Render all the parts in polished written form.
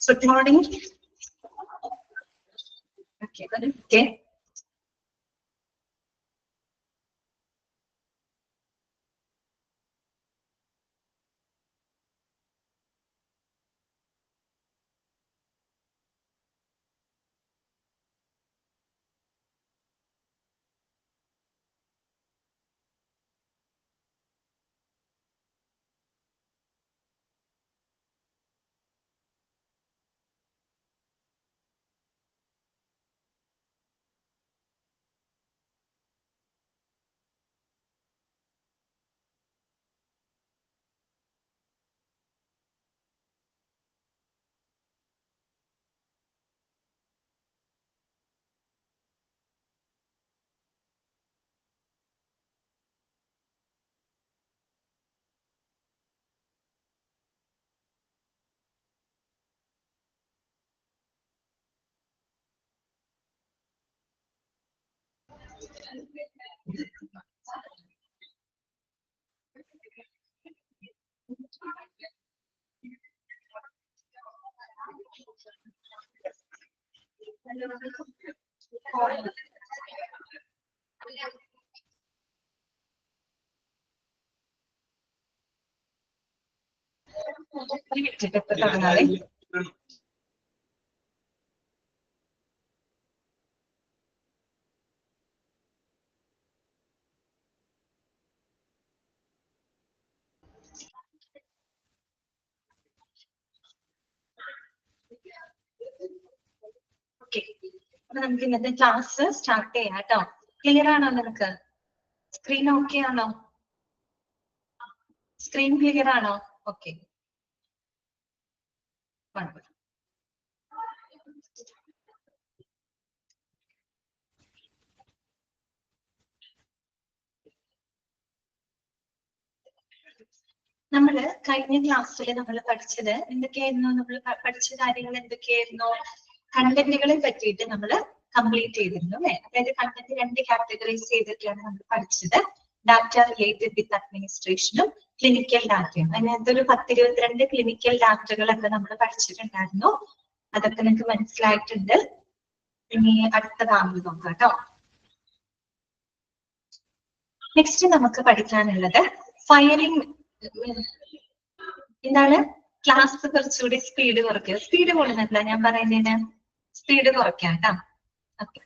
Good morning. Okay, okay. Okay. നമുക്ക് ഇന്നത്തെ class start ചെയ്യാം കേട്ടോ. ക്ലിയർ ആണോ നിനക്ക്? സ്ക്രീൻ ഓക്കെ ആണോ? സ്ക്രീൻ ക്ലിയർ ആണോ? ഓക്കെ. നമ്മള് കഴിഞ്ഞ ക്ലാസ്സിൽ നമ്മൾ പഠിച്ചത് എന്തൊക്കെയായിരുന്നു? നമ്മൾ പഠിച്ച കാര്യങ്ങൾ എന്തൊക്കെയായിരുന്നു? കണ്ടന്റുകളെ പറ്റിയിട്ട് നമ്മൾ കംപ്ലീറ്റ് ചെയ്തിരുന്നു അല്ലെ? അതായത് കണ്ടന്റ് രണ്ട് കാറ്റഗറൈസ് ചെയ്തിട്ടാണ് നമ്മൾ പഠിച്ചത്. ഡാറ്റ റിലേറ്റഡ് വിത്ത് അഡ്മിനിസ്ട്രേഷനും ക്ലിനിക്കൽ ഡാറ്റയും. അതിനകത്ത് ഒരു 10-22 ക്ലിനിക്കൽ ഡാറ്റകളൊക്കെ നമ്മൾ പഠിച്ചിട്ടുണ്ടായിരുന്നു. അതൊക്കെ നിങ്ങൾക്ക് മനസ്സിലായിട്ടുണ്ട്. ഇനി അടുത്ത ഭാഗം നോക്കാം കേട്ടോ. നെക്സ്റ്റ് നമുക്ക് പഠിക്കാനുള്ളത് ഫയറിംഗ്. എന്താണ്? ക്ലാസ് കുറച്ചുകൂടി സ്പീഡ് കുറയ്ക്കുക. സ്പീഡ് കൂടുന്നില്ല ഞാൻ പറയുന്നതിന്. സ്പീഡ് കുറയ്ക്കാം കേട്ടോ. ഓക്കെ.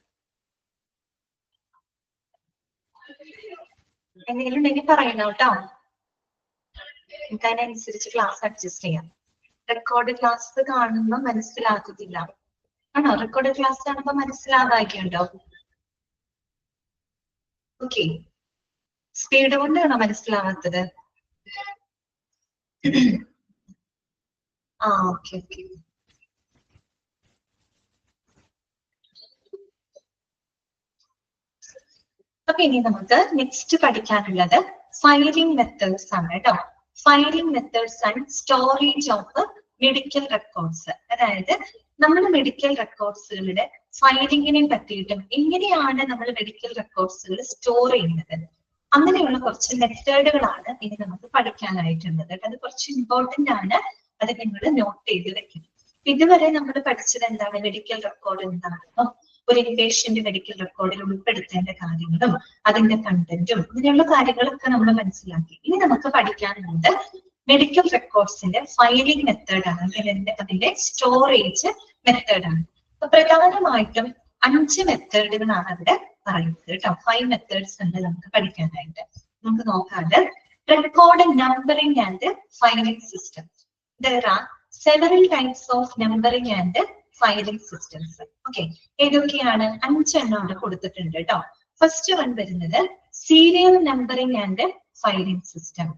എന്തെങ്കിലും ഉണ്ടെങ്കിൽ പറയണം കേട്ടോ. നമുക്ക് അതിനനുസരിച്ച് ക്ലാസ് അഡ്ജസ്റ്റ് ചെയ്യാം. റെക്കോർഡ് ക്ലാസ് കാണുമ്പോൾ മനസ്സിലാകത്തില്ല. ആണോ? റെക്കോർഡ് ക്ലാസ് കാണുമ്പോൾ മനസ്സിലാവായിക്കുണ്ടോ? ഓക്കെ. സ്പീഡ് കൊണ്ടാണോ മനസ്സിലാവാത്തത്? Okay okay. അപ്പൊ ഇനി നമുക്ക് നെക്സ്റ്റ് പഠിക്കാനുള്ളത് ഫയലിംഗ് മെത്തേഡ്സ് ആണ് കേട്ടോ. Filing methods and storage of medical records. അതായത് നമ്മൾ മെഡിക്കൽ റെക്കോർഡ്സുകളുടെ ഫയലിംഗിനെ പറ്റിയിട്ടും എങ്ങനെയാണ് നമ്മൾ മെഡിക്കൽ റെക്കോർഡ്സുകൾ സ്റ്റോർ ചെയ്യുന്നത്, അങ്ങനെയുള്ള കുറച്ച് മെത്തേഡുകളാണ് ഇനി നമുക്ക് പഠിക്കാനായിട്ടുള്ളത്. അത് കുറച്ച് ഇമ്പോർട്ടന്റ് ആണ്. അത് നിങ്ങൾ നോട്ട് ചെയ്ത് വെക്കണം. ഇതുവരെ നമ്മൾ പഠിച്ചത് എന്താണ്? മെഡിക്കൽ റെക്കോർഡ് എന്താണെന്നോ, ഒരു പേഷ്യന്റ് മെഡിക്കൽ റെക്കോർഡിൽ ഉൾപ്പെടുത്തേണ്ട കാര്യങ്ങളും അതിന്റെ കണ്ടന്റും ഇങ്ങനെയുള്ള കാര്യങ്ങളൊക്കെ നമ്മൾ മനസ്സിലാക്കി. ഇനി നമുക്ക് പഠിക്കാനുള്ളത് മെഡിക്കൽ റെക്കോർഡ്സിന്റെ ഫയലിംഗ് മെത്തേഡാണ്, അതിന്റെ സ്റ്റോറേജ് മെത്തേഡാണ്. അപ്പൊ പ്രധാനമായിട്ടും 5 മെത്തേഡുകളാണ് അവിടെ പറയുന്നത് കേട്ടോ. 5 മെത്തേഡ്സ് ഉണ്ട് നമുക്ക് പഠിക്കാനായിട്ട്. നമുക്ക് നോക്കാതെ record numbering and filing system. There are several types of numbering and filing systems. Okay, ഏതൊക്കെയാണ്? 5 എണ്ണം അവിടെ കൊടുത്തിട്ടുണ്ട് കേട്ടോ. ഫസ്റ്റ് വൺ വരുന്നത് serial numbering and filing system.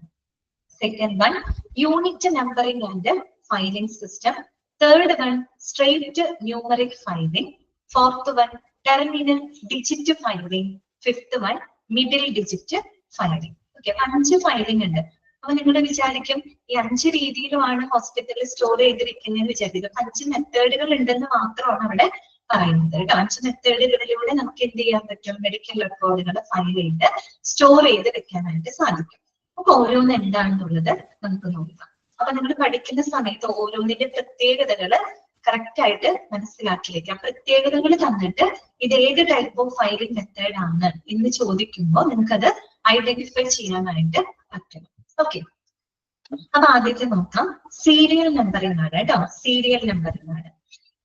Second one unit numbering and filing system. Third one straight numeric filing. Fourth one terminal digit filing. Fifth one middle digit filing. Okay, 5 filing ഉണ്ട്. അപ്പൊ നിങ്ങൾ വിചാരിക്കും ഈ 5 രീതിയിലുമാണ് ഹോസ്പിറ്റലിൽ store ചെയ്തിരിക്കുന്നതെന്ന് വിചാരിക്കും. 5 മെത്തേഡുകൾ ഉണ്ടെന്ന് മാത്രമാണ് അവിടെ പറയുന്നത് കേട്ടോ. 5 മെത്തേഡുകളിലൂടെ നമുക്ക് എന്ത് ചെയ്യാൻ പറ്റും? മെഡിക്കൽ റെക്കോർഡുകൾ ഫയൽ ചെയ്ത് സ്റ്റോർ ചെയ്ത് വെക്കാനായിട്ട് സാധിക്കും. അപ്പൊ ഓരോന്ന് എന്താണെന്നുള്ളത് നമുക്ക് നോക്കാം. അപ്പൊ നിങ്ങൾ പഠിക്കുന്ന സമയത്ത് ഓരോന്നിന്റെ പ്രത്യേകതകൾ കറക്റ്റ് ആയിട്ട് മനസ്സിലാക്കി വെക്കാം. പ്രത്യേകതകൾ തന്നിട്ട് ഇത് ഏത് ടൈപ്പ് ഓഫ് ഫയലിംഗ് മെത്തേഡ് ആണ് എന്ന് ചോദിക്കുമ്പോൾ നിങ്ങൾക്കത് ഐഡന്റിഫൈ ചെയ്യാനായിട്ട് പറ്റണം. ഓക്കെ, അപ്പൊ ആദ്യത്തെ നോക്കാം. സീരിയൽ നമ്പറിംഗ് ആണ് കേട്ടോ. സീരിയൽ നമ്പറിംഗ് ആണ്.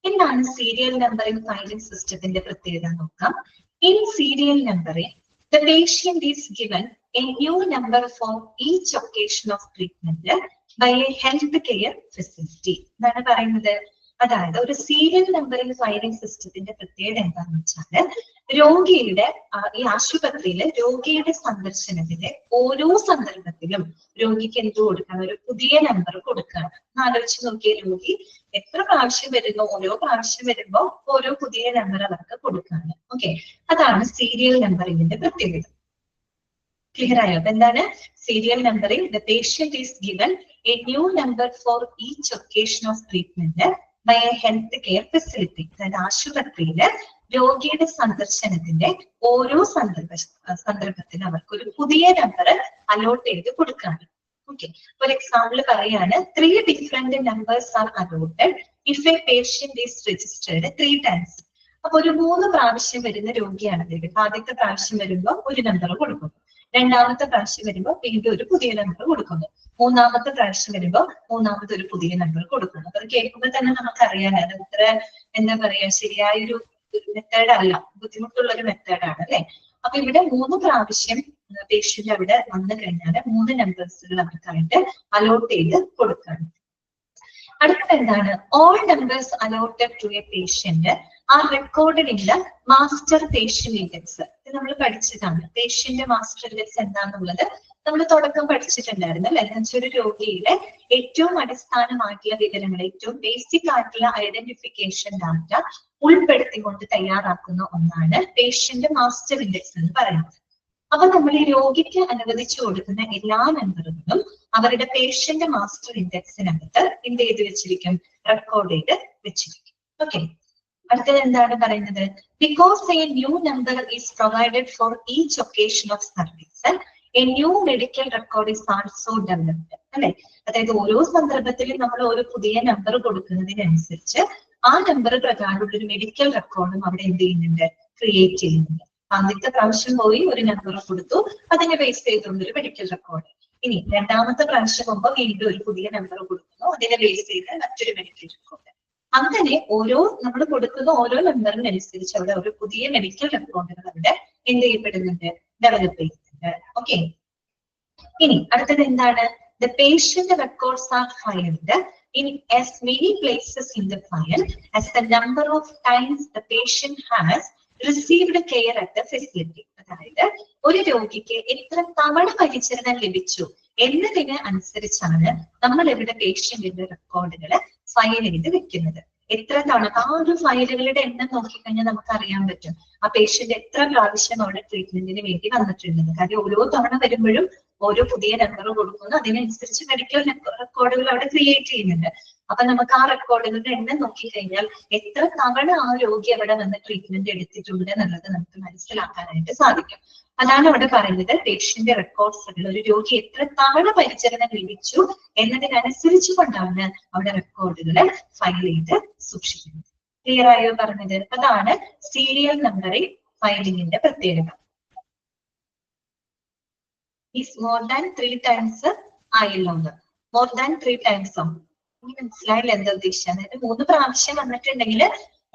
എന്താണ് സീരിയൽ നമ്പറിംഗ് ഫയലിംഗ് സിസ്റ്റത്തിന്റെ പ്രത്യേകത നോക്കാം. In serial numbering the patient is given a new number for each occasion of treatment by a healthcare facility. എന്താണ് പറയുന്നത്? അതായത് ഒരു സീരിയൽ നമ്പറിംഗ് ഫയലിംഗ് സിസ്റ്റത്തിന്റെ പ്രത്യേകത എന്താണെന്ന് വെച്ചാൽ രോഗിയുടെ ഈ ആശുപത്രിയിലെ രോഗിയുടെ സന്ദർശനത്തിന്റെ ഓരോ സന്ദർഭത്തിലും രോഗിക്ക് എന്ത് കൊടുക്കണം? ഒരു പുതിയ നമ്പർ കൊടുക്കുകയാണ്. ആലോചിച്ച് നോക്കിയ രോഗി എത്ര പ്രാവശ്യം വരുന്നു, ഓരോ പ്രാവശ്യം വരുമ്പോ ഓരോ പുതിയ നമ്പർ അവർക്ക് കൊടുക്കുകയാണ്. ഓക്കെ, അതാണ് സീരിയൽ നമ്പറിംഗിന്റെ പ്രത്യേകത. ക്ലിയർ ആയോ? അപ്പൊ എന്താണ് serial numbering? The patient is given a new number for each occasion of treatment by a health care facility. അതായത് ആശുപത്രിയില് രോഗിയുടെ സന്ദർശനത്തിന്റെ ഓരോ സന്ദർഭത്തിലും അവർക്ക് ഒരു പുതിയ നമ്പർ അലോട്ട് ചെയ്ത് കൊടുക്കാണ്. ഓക്കെ, ഒരു എക്സാമ്പിൾ പറയാണ്. 3 different numbers are allotted if a patient is registered 3 times. അപ്പൊ ഒരു 3 പ്രാവശ്യം വരുന്ന രോഗിയാണ്. ആദ്യത്തെ പ്രാവശ്യം വരുമ്പോ ഒരു നമ്പർ കൊടുക്കുന്നു, രണ്ടാമത്തെ പ്രാവശ്യം വരുമ്പോ വീണ്ടും ഒരു പുതിയ നമ്പർ കൊടുക്കുന്നു, മൂന്നാമത്തെ പ്രാവശ്യം വരുമ്പോ മൂന്നാമത്തെ ഒരു പുതിയ നമ്പർ കൊടുക്കുന്നു. അത് കേൾക്കുമ്പോൾ തന്നെ നമുക്കറിയാൻ അത് അത്ര എന്താ പറയാ ശരിയായൊരു മെത്തേഡ് അല്ല, ബുദ്ധിമുട്ടുള്ള ഒരു മെത്തേഡാണ് അല്ലെ. അപ്പൊ ഇവിടെ 3 പ്രാവശ്യം പേഷ്യന്റ് അവിടെ വന്നു കഴിഞ്ഞാൽ 3 നമ്പേഴ്സുകൾ അവർക്കായിട്ട് അലോട്ട് ചെയ്ത് കൊടുക്കണം. അടുത്തത് എന്താണ്? All numbers allotted to a patient are recorded in the master patient index. ഇത് നമ്മൾ പഠിച്ചതാണ്. പേഷ്യന്റ് മാസ്റ്റർ ഇൻഡെക്സ് എന്താണെന്നുള്ളത് നമ്മൾ തുടക്കം പഠിച്ചിട്ടുണ്ടായിരുന്നു അല്ലെ. ഒരു രോഗിയിലെ ഏറ്റവും അടിസ്ഥാനമായിട്ടുള്ള വിവരങ്ങൾ, ഏറ്റവും ബേസിക് ആയിട്ടുള്ള ഐഡന്റിഫിക്കേഷൻ ഡാറ്റ ഉൾപ്പെടുത്തിക്കൊണ്ട് തയ്യാറാക്കുന്ന ഒന്നാണ് പേഷ്യന്റ് മാസ്റ്റർ ഇൻഡെക്സ് എന്ന് പറയുന്നത്. അപ്പൊ നമ്മൾ ഈ രോഗിക്ക് അനുവദിച്ചു കൊടുക്കുന്ന എല്ലാ നമ്പറുകളും അവരുടെ പേഷ്യന്റ് മാസ്റ്റർ ഇൻഡെക്സിനകത്ത് എന്ത് ചെയ്ത് വെച്ചിരിക്കും? റെക്കോർഡ് ചെയ്ത് വെച്ചിരിക്കും. ഓക്കെ, അടുത്തത് എന്താണ് പറയുന്നത്? Because A new number is provided four each occasion of service A new medical record is also developed അല്ലെ. അതായത് ഓരോ സന്ദർഭത്തിലും നമ്മൾ ഓരോ പുതിയ നമ്പർ കൊടുക്കുന്നതിനനുസരിച്ച് ആ നമ്പർ പ്രകാരമുള്ള ഒരു മെഡിക്കൽ റെക്കോർഡും അവിടെ എന്ത് ചെയ്യുന്നുണ്ട്? ക്രിയേറ്റ് ചെയ്യുന്നുണ്ട്. ആദ്യത്തെ പ്രാവശ്യം പോയി ഒരു നമ്പർ കൊടുത്തു, അതിനെ ബേസ് ചെയ്തുകൊണ്ട് ഒരു മെഡിക്കൽ റെക്കോർഡ്. ഇനി രണ്ടാമത്തെ പ്രാവശ്യം പോകുമ്പോൾ വീണ്ടും ഒരു പുതിയ നമ്പർ കൊടുക്കുന്നു, അതിനെ ബേസ് ചെയ്ത് മറ്റൊരു മെഡിക്കൽ റെക്കോർഡ്. അങ്ങനെ ഓരോ നമ്മൾ കൊടുക്കുന്ന ഓരോ നമ്പറിനനുസരിച്ച് അവിടെ ഒരു പുതിയ മെഡിക്കൽ റെക്കോർഡുകൾ അവിടെ എന്ത് ചെയ്യപ്പെടുന്നുണ്ട്? ഡെവലപ്പ് ചെയ്യുന്നുണ്ട്. ഓക്കെ, ഇനി അടുത്തത് എന്താണ്? The patient records are filed in as many places in the file as the number of times the patient has received care at the facility. അതായത് ഒരു രോഗിക്ക് എത്ര തവണ പരിചരണം ലഭിച്ചു എന്നതിന് അനുസരിച്ചാണ് നമ്മൾ ഇവിടെ പേഷ്യന്റിന്റെ റെക്കോർഡുകൾ ഫയൽ ചെയ്ത് വെക്കുന്നത്. എത്ര തവണ ആ ഒരു ഫയലുകളുടെ എണ്ണം നോക്കിക്കഴിഞ്ഞാൽ നമുക്ക് അറിയാൻ പറ്റും ആ പേഷ്യന്റ് എത്ര പ്രാവശ്യം അവിടെ ട്രീറ്റ്മെന്റിന് വേണ്ടി വന്നിട്ടുണ്ടെന്ന്. കാര്യം ഓരോ തവണ വരുമ്പോഴും ഓരോ പുതിയ നമ്പർ കൊടുക്കുന്നു, അതിനനുസരിച്ച് മെഡിക്കൽ റെക്കോർഡുകൾ അവിടെ ക്രിയേറ്റ് ചെയ്യുന്നുണ്ട്. അപ്പൊ നമുക്ക് ആ റെക്കോർഡുകളുടെ എണ്ണം നോക്കിക്കഴിഞ്ഞാൽ എത്ര തവണ ആ രോഗി അവിടെ വന്ന് ട്രീറ്റ്മെന്റ് എടുത്തിട്ടുണ്ട് എന്നുള്ളത് നമുക്ക് മനസ്സിലാക്കാനായിട്ട് സാധിക്കും. അതാണ് അവിടെ പറയുന്നത് പേഷ്യന്റ് റെക്കോർഡ്സുകൾ. ഒരു രോഗി എത്ര തവണ പരിചരണം ലഭിച്ചു എന്നതിനനുസരിച്ച് കൊണ്ടാണ് അവിടെ റെക്കോർഡുകൾ ഫയൽ ചെയ്ത് സൂക്ഷിക്കുന്നത്. ക്ലിയർ ആയോ പറഞ്ഞത്? അതാണ് സീരിയൽ നമ്പറിംഗ് ഫയലിംഗിന്റെ പ്രത്യേകത. ഈസ് മോർ ദാൻ 3 times ആയല്ലോ. മോർ ദാൻ 3 times മനസ്സിലായില്ല എന്താ ഉദ്ദേശിച്ചത്? അതായത് 3 പ്രാവശ്യം വന്നിട്ടുണ്ടെങ്കിൽ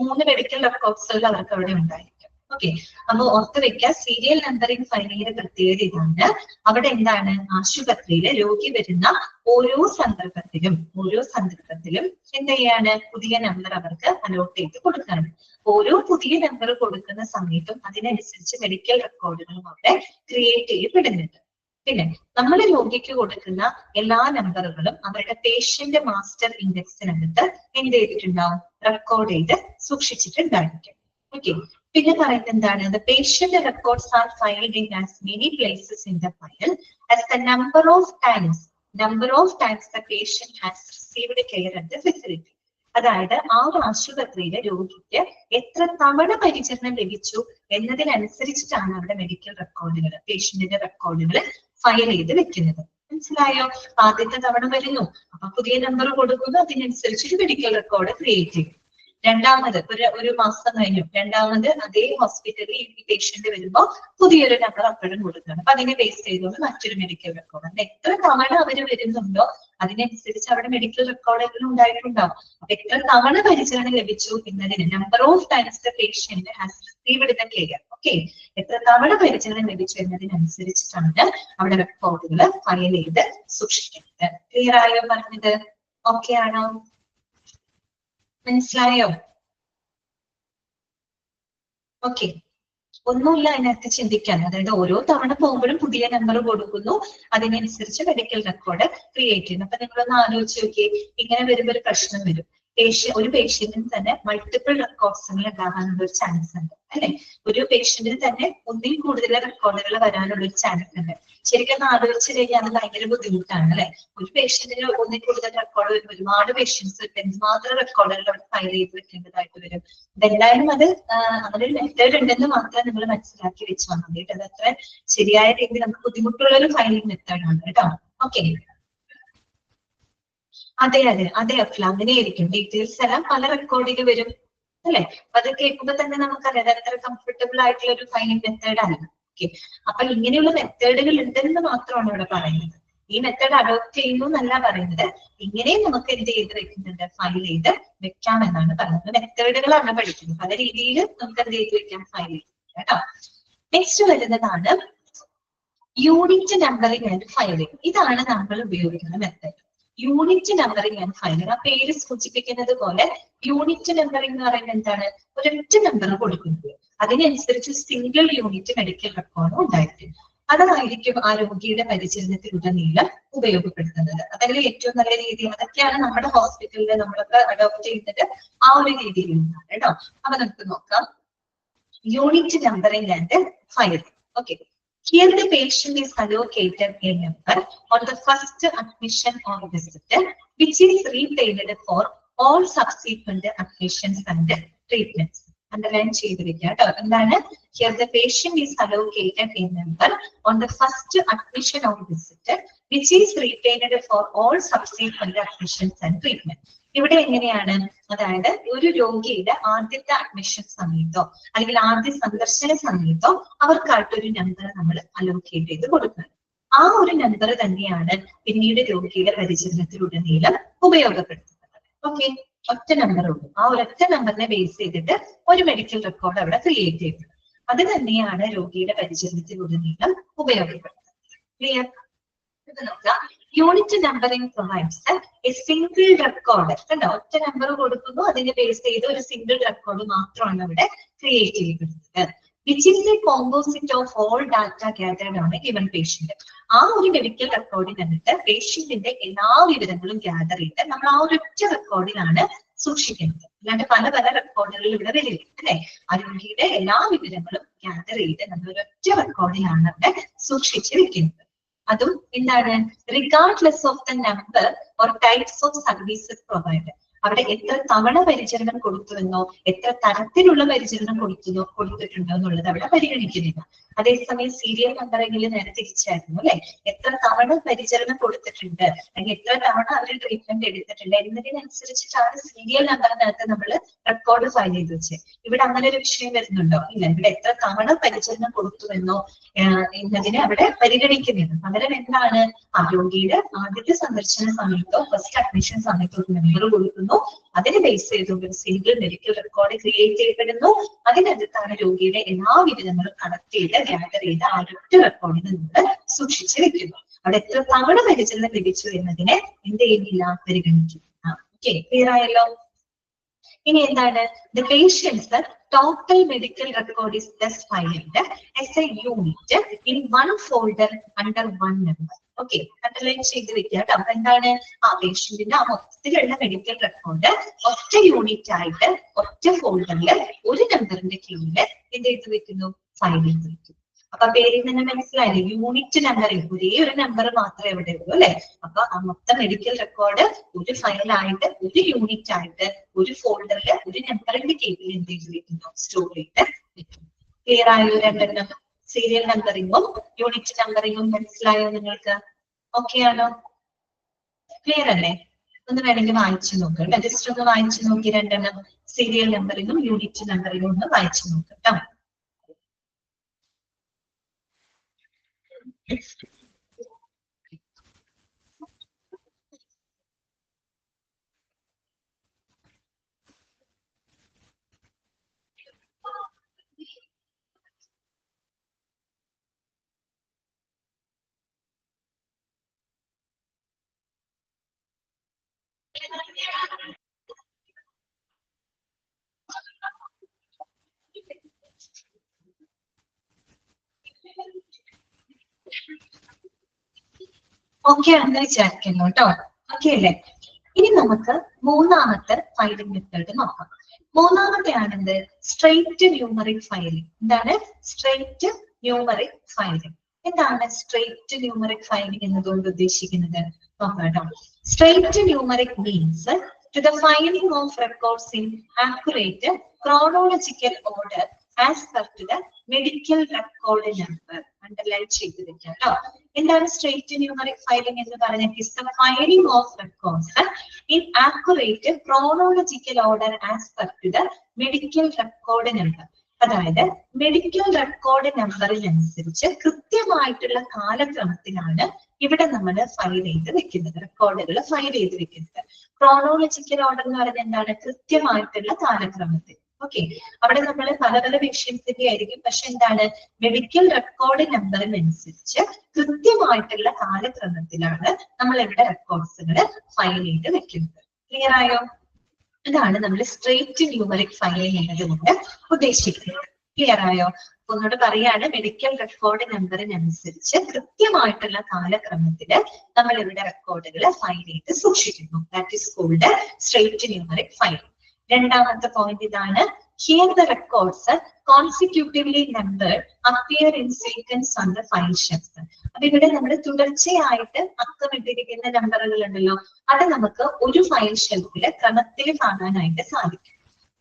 3 മെഡിക്കൽ റെക്കോർഡ്സുകൾ അവർക്ക് അവിടെ ഉണ്ടായിരിക്കും. ഓക്കെ, അപ്പൊ ഓർത്ത് വെക്കുക സീരിയൽ നമ്പറിംഗ് ഫയലിംഗിന്റെ പ്രത്യേകത ഇതാണ്. അവിടെ എന്താണ്? ആശുപത്രിയിലെ രോഗി വരുന്ന ഓരോ സന്ദർഭത്തിലും എന്ത് ചെയ്യാണ്? പുതിയ നമ്പർ അവർക്ക് അലോട്ട് ചെയ്ത് കൊടുക്കാണ്. ഓരോ പുതിയ നമ്പർ കൊടുക്കുന്ന സമയത്തും അതിനനുസരിച്ച് മെഡിക്കൽ റെക്കോർഡുകളും അവിടെ ക്രിയേറ്റ് ചെയ്യപ്പെടുന്നുണ്ട്. പിന്നെ നമ്മൾ രോഗിക്ക് കൊടുക്കുന്ന എല്ലാ നമ്പറുകളും അവരുടെ പേഷ്യന്റ് മാസ്റ്റർ ഇൻഡെക്സിനകത്ത് എന്ത് ചെയ്തിട്ടുണ്ടാവും? റെക്കോർഡ് ചെയ്ത് സൂക്ഷിച്ചിട്ടുണ്ടായിരിക്കും. ഓക്കെ, പിന്നെ പറയുന്നത് എന്താണ്? The patient records are filed in as many places in the file as the number of times the patient has received care at the facility. അതായത് ആ ഒരു ആശുപത്രിയിലെ രോഗിക്ക് എത്ര തവണ പരിചരണം ലഭിച്ചു എന്നതിനനുസരിച്ചിട്ടാണ് അവിടെ മെഡിക്കൽ റെക്കോർഡുകൾ, പേഷ്യന്റിന്റെ റെക്കോർഡുകൾ ഫയൽ ചെയ്ത് വെക്കുന്നത്. മനസ്സിലായോ? ആദ്യത്തെ തവണ വരുന്നു, അപ്പൊ പുതിയ നമ്പർ കൊടുക്കുന്നു, അതിനനുസരിച്ച് മെഡിക്കൽ റെക്കോർഡ് ക്രിയേറ്റ് ചെയ്യും. രണ്ടാമത് ഒരു മാസം കഴിഞ്ഞു, രണ്ടാമത് അതേ ഹോസ്പിറ്റലിൽ ഈ പേഷ്യന്റ് വരുമ്പോൾ പുതിയൊരു നമ്പർ അപ്പോഴും കൊടുക്കണം. അപ്പൊ അതിനെ ബേസ് ചെയ്തുകൊണ്ട് മറ്റൊരു മെഡിക്കൽ റെക്കോർഡ്. അത് എത്ര തവണ അവര് വരുന്നുണ്ടോ അതിനനുസരിച്ച് അവിടെ മെഡിക്കൽ റെക്കോർഡുകൾ ഉണ്ടായിട്ടുണ്ടാവും. അപ്പൊ എത്ര തവണ പരിചരണം ലഭിച്ചു എന്നതിന് number of times the patient has received the care. Okay, എത്ര തവണ പരിചരണം ലഭിച്ചു എന്നതിനനുസരിച്ചിട്ടാണ് അവിടെ റെക്കോർഡുകൾ ഫയൽ ചെയ്ത് സൂക്ഷിക്കുന്നത്. ക്ലിയർ ആയോ പറഞ്ഞത്? ഓക്കെ ആണോ? മനസ്സിലായോ? ഓക്കെ, ഒന്നുമില്ല അതിനകത്ത് ചിന്തിക്കാൻ. അതായത് ഓരോ തവണ പോകുമ്പോഴും പുതിയ നമ്പർ കൊടുക്കുന്നു, അതിനനുസരിച്ച് മെഡിക്കൽ റെക്കോർഡ് ക്രിയേറ്റ് ചെയ്യുന്നു. അപ്പൊ നിങ്ങളൊന്ന് ആലോചിച്ച് നോക്കിയേ, ഇങ്ങനെ വരുമ്പോൾ ഒരു പ്രശ്നം വരും. ഒരു പേഷ്യന്റിന് തന്നെ മൾട്ടിപ്പിൾ റെക്കോർഡ്സുകൾ ഉണ്ടാകാനുള്ള ഒരു ചാൻസ് ഉണ്ട് അല്ലെ? ഒരു പേഷ്യന്റിന് തന്നെ ഒന്നിൽ കൂടുതൽ റെക്കോർഡുകൾ വരാനുള്ള ഒരു ചാൻസ് ഉണ്ട്. ശരിക്കും ആലോചിച്ച് കഴിഞ്ഞാൽ അത് ഭയങ്കര ബുദ്ധിമുട്ടാണ് അല്ലെ? ഒരു പേഷ്യന്റിന് ഒന്നിൽ കൂടുതൽ റെക്കോർഡ് വരുമ്പോൾ ഒരുപാട് പേഷ്യൻസ് എന്തുമാത്രം റെക്കോർഡുകൾ അവിടെ ഫയൽ ചെയ്ത് വെക്കേണ്ടതായിട്ട് വരും. അതെന്തായാലും അത് അങ്ങനെ ഒരു മെത്തേഡ് ഉണ്ടെന്ന് മാത്രം നിങ്ങൾ മനസ്സിലാക്കി വെച്ചാൽ മതി. അത് അത്ര ശരിയായ രീതിയിൽ നമുക്ക് ബുദ്ധിമുട്ടുള്ള ഒരു ഫയലിംഗ് മെത്തേഡാണ് കേട്ടോ. ഓക്കെ, അതെ അതെ അതെ അഫ്ല, അങ്ങനെയായിരിക്കും. ഡീറ്റെയിൽസ് എല്ലാം പല റെക്കോർഡിൽ വരും അല്ലെ? അപ്പൊ അത് കേൾക്കുമ്പോൾ തന്നെ നമുക്കറിയാം അത്ര കംഫർട്ടബിൾ ആയിട്ടുള്ള ഒരു ഫൈലിംഗ് മെത്തേഡ് ആണ്. ഓക്കെ, അപ്പൊ ഇങ്ങനെയുള്ള മെത്തേഡുകൾ ഉണ്ടെന്ന് മാത്രമാണ് ഇവിടെ പറയുന്നത്. ഈ മെത്തേഡ് അഡോപ്റ്റ് ചെയ്യുന്നു എന്നല്ല പറയുന്നത്. ഇങ്ങനെയും നമുക്ക് എന്ത് ചെയ്ത് വെക്കുന്നുണ്ട്, ഫയൽ ചെയ്ത് വെക്കാം എന്നാണ് പറയുന്നത്. മെത്തേഡുകളാണ് പഠിക്കുന്നത്, പല രീതിയിൽ നമുക്ക് എന്ത് ചെയ്ത് വെക്കാം, ഫയൽ ചെയ്ത് കേട്ടോ. നെക്സ്റ്റ് വരുന്നതാണ് യൂണിറ്റ് നമ്പറിംഗ് ആൻഡ് ഫയലിംഗ്. ഇതാണ് നമ്മൾ ഉപയോഗിക്കുന്ന method. Unit numbering and filing. ആ പേര് സൂചിപ്പിക്കുന്നത് പോലെ യൂണിറ്റ് നമ്പറിംഗ് എന്ന് പറയുന്നത് എന്താണ്? ഒരൊറ്റ നമ്പർ കൊടുക്കുന്നത്, അതിനനുസരിച്ച് സിംഗിൾ യൂണിറ്റ് മെഡിക്കൽ റെക്കോർഡ് ഉണ്ടായിരിക്കും. അതായിരിക്കും ആ രോഗിയുടെ പരിചരണത്തിലുടനീളം ഉപയോഗപ്പെടുത്തുന്നത്. അതിൽ ഏറ്റവും നല്ല രീതി അതൊക്കെയാണ് നമ്മുടെ ഹോസ്പിറ്റലിൽ നമ്മളൊക്കെ അഡോപ്റ്റ് ചെയ്യുന്നത്. ആ ഒരു രീതിയിലാണ് കേട്ടോ. അപ്പൊ നമുക്ക് നോക്കാം unit numbering and filing. Okay, here the patient is allocated a number on the first admission or visit, which is retained for all subsequent admissions and treatments. Underline ചെയ്തിരിക്കുക കേട്ടോ. എന്താണ്? Here the patient is allocated a number on the first admission or visit, which is retained for all subsequent admissions and treatments. ഇവിടെ എങ്ങനെയാണ്? അതായത് ഒരു രോഗിയുടെ ആദ്യത്തെ admission സമയത്തോ അല്ലെങ്കിൽ ആദ്യ സന്ദർശന സമയത്തോ അവർക്കായിട്ടൊരു നമ്പർ നമ്മൾ അലോക്കേറ്റ് ചെയ്ത് കൊടുക്കുന്നത്. ആ ഒരു നമ്പർ തന്നെയാണ് പിന്നീട് രോഗിയുടെ പരിചരണത്തിലുടനീളം ഉപയോഗപ്പെടുത്തുന്നത്. ഓക്കെ, ഒറ്റ നമ്പർ ഉള്ളൂ. ആ ഒരൊറ്റ നമ്പറിനെ ബേസ് ചെയ്തിട്ട് ഒരു മെഡിക്കൽ റെക്കോർഡ് അവിടെ ക്രിയേറ്റ് ചെയ്തത്. അത് തന്നെയാണ് രോഗിയുടെ പരിചരണത്തിലുടനീളം ഉപയോഗപ്പെടുത്തുന്നത്. ക്ലിയർ? ഇത് നോക്കാം. Unit numbering provides A single record. കണ്ടോ, ഒറ്റ നമ്പർ കൊടുക്കുന്നു, അതിനെ ബേസ് ചെയ്ത് ഒരു സിംഗിൾ റെക്കോർഡ് മാത്രമാണ് ഇവിടെ ക്രിയേറ്റ് ചെയ്യപ്പെടുന്നത്. which is a composite of all data gathered on a given patient. ആ ഒരു മെഡിക്കൽ റെക്കോർഡിനകത്ത് പേഷ്യന്റിന്റെ എല്ലാ വിവരങ്ങളും ഗ്യാദർ ചെയ്ത് നമ്മൾ ആ ഒരൊറ്റ റെക്കോർഡിലാണ് സൂക്ഷിക്കുന്നത്. അല്ലാണ്ട് പല പല റെക്കോർഡുകൾ ഇവിടെ വരില്ല അല്ലെ? ആ രോഗിയുടെ എല്ലാ വിവരങ്ങളും ഗ്യാദർ ചെയ്ത് നമ്മൾ ഒരൊറ്റ റെക്കോർഡിലാണ് അവിടെ സൂക്ഷിച്ച് വെക്കുന്നത്. അതും എന്താണ്? Regardless of the number or types of services provide. അവിടെ എത്ര തവണ പരിചരണം കൊടുത്തുവെന്നോ എത്ര തരത്തിലുള്ള പരിചരണം കൊടുത്തിട്ടുണ്ടോ എന്നുള്ളത് അവിടെ പരിഗണിക്കുന്നില്ല. അതേസമയം സീരിയൽ നമ്പറെങ്കിൽ നേരെ തിരിച്ചായിരുന്നു അല്ലെ? എത്ര തവണ പരിചരണം കൊടുത്തിട്ടുണ്ട് അല്ലെങ്കിൽ എത്ര തവണ അവർ ട്രീറ്റ്മെന്റ് എടുത്തിട്ടുണ്ട് എന്നതിനനുസരിച്ചിട്ടാണ് സീരിയൽ നമ്പറിനകത്ത് നമ്മൾ റെക്കോർഡ് ഫയൽ ചെയ്ത് വെച്ചത്. ഇവിടെ അങ്ങനെ ഒരു വിഷയം വരുന്നുണ്ടോ? ഇല്ല. ഇവിടെ എത്ര തവണ പരിചരണം കൊടുത്തുവെന്നോ എന്നതിനെ അവിടെ പരിഗണിക്കുന്നില്ല. പകരം എന്താണ്? ആ രോഗിയുടെ ആദ്യത്തെ സന്ദർശന സമയത്തോ ഫസ്റ്റ് അഡ്മിഷൻ സമയത്തോ ഒരു നമ്പർ കൊടുക്കുന്നു, അതിനെ ബേസ് ചെയ്തുകൊണ്ട് ഒരു സിംഗിൾ മെഡിക്കൽ റെക്കോർഡ് ക്രിയേറ്റ് ചെയ്യപ്പെടുന്നു. അതിനകത്താണ് രോഗിയുടെ എല്ലാ വിവരങ്ങളും കളക്ട് ചെയ്ത് ഗ്യാദർ ചെയ്ത് ആ ഒരൊറ്റ റെക്കോർഡിൽ നമ്മൾ സൂക്ഷിച്ചു വെക്കുന്നു. അവിടെ എത്ര തവണ പരിചരണം ലഭിച്ചു എന്നതിനെ എന്ത് ചെയ്യുന്നില്ല, പരിഗണിക്കുന്നില്ല. ഓക്കെ, ക്ലിയർ ആയല്ലോ? ഇനി എന്താണ്? The patient's total medical record is thus filed as a unit in one folder under one number. Okay, underline ചെയ്ത് വെക്കുക കേട്ടോ. അപ്പൊ എന്താണ്? ആ പേഷ്യന്റിന്റെ ആ മൊത്തത്തിലുള്ള മെഡിക്കൽ റെക്കോർഡ് ഒറ്റ യൂണിറ്റ് ആയിട്ട് ഒറ്റ ഫോൾഡറിൽ ഒരു നമ്പറിന്റെ കീഴിൽ എന്ത് ചെയ്ത് വെക്കുന്നു, ഫയൽ ചെയ്ത് വെക്കുന്നു. അപ്പൊ പേരിൽ നിന്ന് മനസ്സിലായില്ലേ, യൂണിറ്റ് നമ്പറിംഗ്, ഒരേ ഒരു നമ്പർ മാത്രമേ ഇവിടെ ഉള്ളൂ അല്ലെ. അപ്പൊ ആ മൊത്തം മെഡിക്കൽ റെക്കോർഡ് ഒരു ഫയലായിട്ട്, ഒരു യൂണിറ്റ് ആയിട്ട്, ഒരു ഫോൾഡറിൽ ഒരു നമ്പറിന്റെ ടേബിളിൽ എന്ത് ചെയ്തിരിക്കുന്നു, സ്റ്റോർ ചെയ്ത് വെക്കുന്നു. ക്ലിയർ ആയോ? രണ്ടെണ്ണം, സീരിയൽ നമ്പറിങ്ങും യൂണിറ്റ് നമ്പറിങ്ങും മനസ്സിലായോ നിങ്ങൾക്ക്? ഓക്കെ ആണോ? ക്ലിയർ അല്ലേ? ഒന്ന് വേണമെങ്കിൽ വായിച്ചു നോക്കാം, ജസ്റ്റ് ഒന്ന് വായിച്ചു നോക്കി രണ്ടെണ്ണം, സീരിയൽ നമ്പറിങ്ങും യൂണിറ്റ് നമ്പറിങ്ങും ഒന്ന് വായിച്ചു നോക്കാം കേട്ടോ. ഓക്കെ ആണെന്ന് വിചാരിക്കുന്നു കേട്ടോ. ഓക്കെ അല്ലേ? ഇനി നമുക്ക് മൂന്നാമത്തെ ഫയലിംഗ് മെത്തേഡ് നോക്കാം. മൂന്നാമത്തെ ആണെന്ത്? Straight numeric filing. എന്താണ് സ്ട്രെയിറ്റ് ന്യൂമറിക് ഫയലിംഗ്? എന്താണ് സ്ട്രെയിറ്റ് ന്യൂമറിക് ഫയലിംഗ് എന്നതുകൊണ്ട് ഉദ്ദേശിക്കുന്നത് നോക്കാം കേട്ടോ. Straight numeric means to the filing of records in accurate chronological order as per to the medical record number. Underline ചെയ്ത് വെക്കാം കേട്ടോ. എന്താണ് സ്ട്രെയിറ്റ് ന്യൂമറിക് ഫയലിംഗ് എന്ന് പറഞ്ഞാൽ? is the filing of records in accurate chronological order as per to the medical record number. അതായത് medical record നമ്പറിനനുസരിച്ച് കൃത്യമായിട്ടുള്ള കാലക്രമത്തിലാണ് ഇവിടെ നമ്മൾ ഫയൽ ചെയ്ത് വെക്കുന്നത്, റെക്കോർഡുകൾ ഫയൽ ചെയ്ത് വെക്കുന്നത്. ക്രോണോളജിക്കൽ ഓർഡർ എന്ന് പറയുന്നത് എന്താണ്? കൃത്യമായിട്ടുള്ള കാലക്രമത്തിൽ. ഓക്കെ, അവിടെ നമ്മൾ പല പല വിഷയത്തിന്റെ ആയിരിക്കും, പക്ഷെ എന്താണ് മെഡിക്കൽ റെക്കോർഡ് നമ്പറിനനുസരിച്ച് കൃത്യമായിട്ടുള്ള കാലക്രമത്തിലാണ് നമ്മൾ ഇവിടെ റെക്കോർഡ്സുകൾ ഫയൽ ചെയ്ത് വെക്കുന്നത്. ക്ലിയർ ആയോ? ഇതാണ് നമ്മൾ സ്ട്രെയിറ്റ് ന്യൂമറിക് ഫയലിംഗ് എന്നതുകൊണ്ട് ഉദ്ദേശിക്കുന്നത്. ക്ലിയർ ആയോ? ഒന്നുകൂടെ പറയാണ്, മെഡിക്കൽ റെക്കോർഡ് നമ്പറിനനുസരിച്ച് കൃത്യമായിട്ടുള്ള കാലക്രമത്തിൽ നമ്മൾ ഇവിടെ റെക്കോർഡുകൾ ഫയൽ ചെയ്ത് സൂക്ഷിക്കുന്നു. That is called straight numeric filing. രണ്ടാമത്തെ പോയിന്റ് ഇതാണ്, here the records consecutively numbered appear in sequence on the file shelf. അപ്പൊ ഇവിടെ നമ്മൾ തുടർച്ചയായിട്ട് അക്കമിട്ടിരിക്കുന്ന നമ്പറുകൾ ഉണ്ടല്ലോ, അത് നമുക്ക് ഒരു ഫയൽ ഷെൽഫില് ക്രമത്തിൽ കാണാനായിട്ട് സാധിക്കും.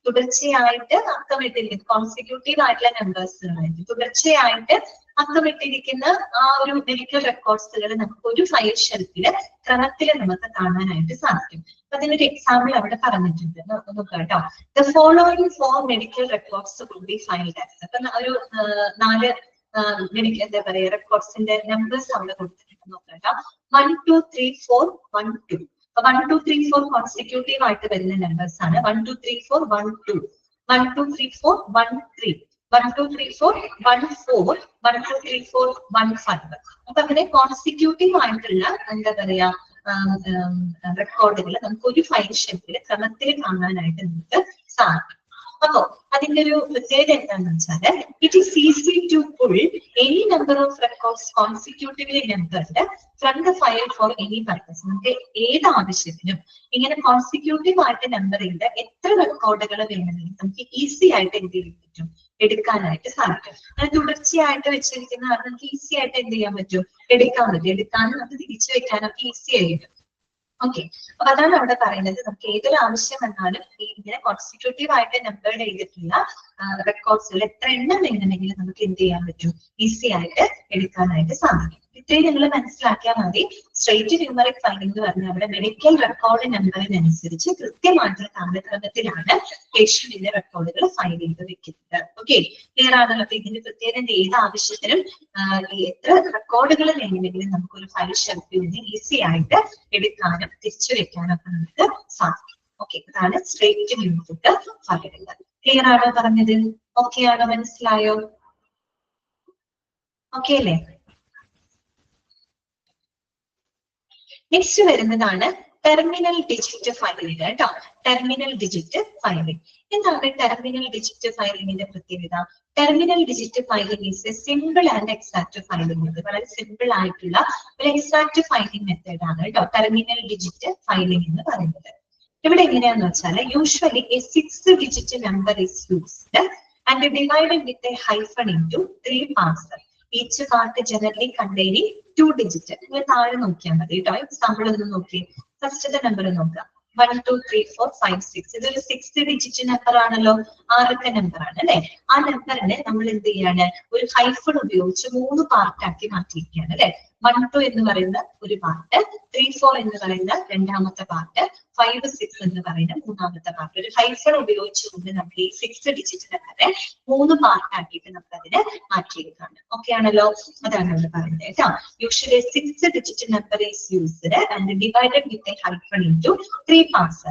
തുടർച്ചയായിട്ട് അക്കമിട്ടിരിക്കുന്ന കോൺസിക്യൂട്ടീവ് ആയിട്ടുള്ള നമ്പേഴ്സുകളായിട്ട് തുടർച്ചയായിട്ട് അക്കമിട്ടിരിക്കുന്ന ആ ഒരു മെഡിക്കൽ റെക്കോർഡ്സുകൾ നമുക്ക് ഒരു ഫയൽ ഷെൽഫില് ക്രമത്തിൽ നമുക്ക് കാണാനായിട്ട് സാധിക്കും. അപ്പൊ അതിനൊരു എക്സാമ്പിൾ അവിടെ പറഞ്ഞിട്ടുണ്ട്, നോക്കാം കേട്ടോ. The following 4 medical records could be filed as. അപ്പൊ ഒരു 4 മെഡിക്കൽ എന്താ പറയാ റെക്കോർഡ്സിന്റെ നമ്പേഴ്സ് അവിടെ കൊടുത്തിട്ടുണ്ട്, നോക്കാം കേട്ടോ. 1 2 3 4 1 2. 1 2 3 4 കോൺസിക്യൂട്ടീവ് ആയിട്ട് വരുന്ന നമ്പേഴ്സ് ആണ്. 1 2 3 4 1 2, 1 2 3 4 1 3, 1 2 3 4 1 4, 1 2 3 4 1 5. അപ്പൊ അങ്ങനെ കോൺസിക്യൂട്ടീവ് ആയിട്ടുള്ള എന്താ പറയാ റെക്കോർഡുകൾ നമുക്ക് ഒരു ഫയൽ ഷെൽഫിൽ ക്രമത്തിൽ കാണാനായിട്ട് നമുക്ക് സാധിക്കും. അപ്പോ അതിന്റെ ഒരു പ്രത്യേകത എന്താണെന്ന് വെച്ചാൽ, it is easy to pull any number of records consecutively numbered from the file for any purpose. നമുക്ക് ഏത് ആവശ്യത്തിനും ഇങ്ങനെ കോൺസിക്യൂട്ടീവ് ആയിട്ട് നമ്പർ ചെയ്ത് എത്ര റെക്കോർഡുകൾ വേണമെങ്കിലും നമുക്ക് ഈസി ആയിട്ട് എന്ത് ചെയ്യാൻ പറ്റും, എടുക്കാനായിട്ട് സാധിക്കും. അങ്ങനെ തുടർച്ചയായിട്ട് വെച്ചിരിക്കുന്ന നമുക്ക് ഈസി ആയിട്ട് എന്ത് ചെയ്യാൻ പറ്റും, എടുക്കാൻ പറ്റും. എടുക്കാനും അത് തിരിച്ചു വെക്കാനൊക്കെ ഈസി ആയിരിക്കും. ഓക്കെ, അപ്പൊ അതാണ് അവിടെ പറയുന്നത്, നമുക്ക് ഏതൊരു ആവശ്യം വന്നാലും ഇങ്ങനെ കോൺസ്റ്റിറ്റ്യൂട്ടീവ് ആയിട്ട് നമ്പേർഡ് ചെയ്തിട്ടുള്ള റെക്കോർഡ്സുകൾ എത്ര എണ്ണം വേണമെങ്കിലും നമുക്ക് എന്ത് ചെയ്യാൻ പറ്റും, ഈസി ആയിട്ട് എടുക്കാനായിട്ട് സാധിക്കും. ഇത്രയും നിങ്ങൾ മനസ്സിലാക്കിയാൽ മതി. സ്ട്രെയിറ്റ് ന്യൂമറിക് ഫയലിംഗ് എന്ന് പറഞ്ഞാൽ അവിടെ മെഡിക്കൽ റെക്കോർഡ് നമ്പറിനനുസരിച്ച് കൃത്യമായിട്ടുള്ള കാലക്രമത്തിലാണ് പേഷ്യന്റിന്റെ റെക്കോർഡുകൾ ഫയൽ ചെയ്ത് വെക്കുന്നത്. ഓക്കെ, ക്ലിയർ ആണല്ലോ? അപ്പൊ ഇതിന്റെ പ്രത്യേകത ഏത് ആവശ്യത്തിനും എത്ര റെക്കോർഡുകൾ വേണമെങ്കിലും നമുക്കൊരു ഫയൽ ഷെൽഫിൽ നിന്ന് ഈസി ആയിട്ട് എടുക്കാനും തിരിച്ചു വെക്കാനും ഒക്കെ നമുക്ക് സാധിക്കും. ഓക്കെ, അതാണ് സ്ട്രെയിറ്റ് ന്യൂമറിക് ഫയലുകൾ. ക്ലിയർ ആണോ പറഞ്ഞത്? ഓക്കെ ആണോ? മനസ്സിലായോ? ഓക്കെ അല്ലേ? നെക്സ്റ്റ് വരുന്നതാണ് ടെർമിനൽ ഡിജിറ്റ് ഫയലിംഗ് കേട്ടോ. ടെർമിനൽ ഡിജിറ്റ് ഫയലിംഗ് എന്താണ് ടെർമിനൽ ഡിജിറ്റ് ഫയലിംഗിന്റെ പ്രത്യേകത? Terminal digit filing is A simple and exact filing method. വളരെ സിമ്പിൾ ആയിട്ടുള്ള ഒരു എക്സാക്ട് ഫയലിംഗ് മെത്തേഡ് ആണ് കേട്ടോ ടെർമിനൽ ഡിജിറ്റ് ഫയലിംഗ് എന്ന് പറയുന്നത്. ഇവിടെ എങ്ങനെയാന്ന് വെച്ചാൽ, usually A 6 digit number is used and divided with a hyphen into 3 parts. Each part generally containing 2 digit. നിങ്ങൾ താഴെ നോക്കിയാൽ മതി കേട്ടോ. എക്സാമ്പിൾ ഒന്ന് നോക്കി. ഫസ്റ്റത്തെ നമ്പർ നോക്കാം. 1 2 3 4 5 6. ഇതൊരു 6 ഡിജിറ്റ് നമ്പർ ആണല്ലോ, 6ത്തെ നമ്പർ ആണ് അല്ലെ. ആ നമ്പറിനെ നമ്മൾ എന്ത് ചെയ്യാണ്, ഒരു ഹൈഫൺ ഉപയോഗിച്ച് 3 പാർട്ടാക്കി മാറ്റിയിരിക്കുകയാണ് അല്ലെ. 1 2 എന്ന് പറയുന്ന ഒരു പാർട്ട്, 3 4 എന്ന് പറയുന്ന രണ്ടാമത്തെ പാർട്ട്, 5 6 എന്ന് പറയുന്ന മൂന്നാമത്തെ പാർട്ട്. ഒരു ഹൈഫൺ ഉപയോഗിച്ചുകൊണ്ട് നമ്മൾ ഈ 6 ഡിജിറ്റ് നമ്പറെ 3 പാർട്ടാക്കിയിട്ട് നമ്മൾ അതിനെ മാറ്റിയെടുക്കാണ്. ഓക്കെ ആണല്ലോ, അതാണ് നമ്മൾ പറയുന്നത് കേട്ടോ. Usually 6 digit number is used and divided with a hyphen into 3 parts.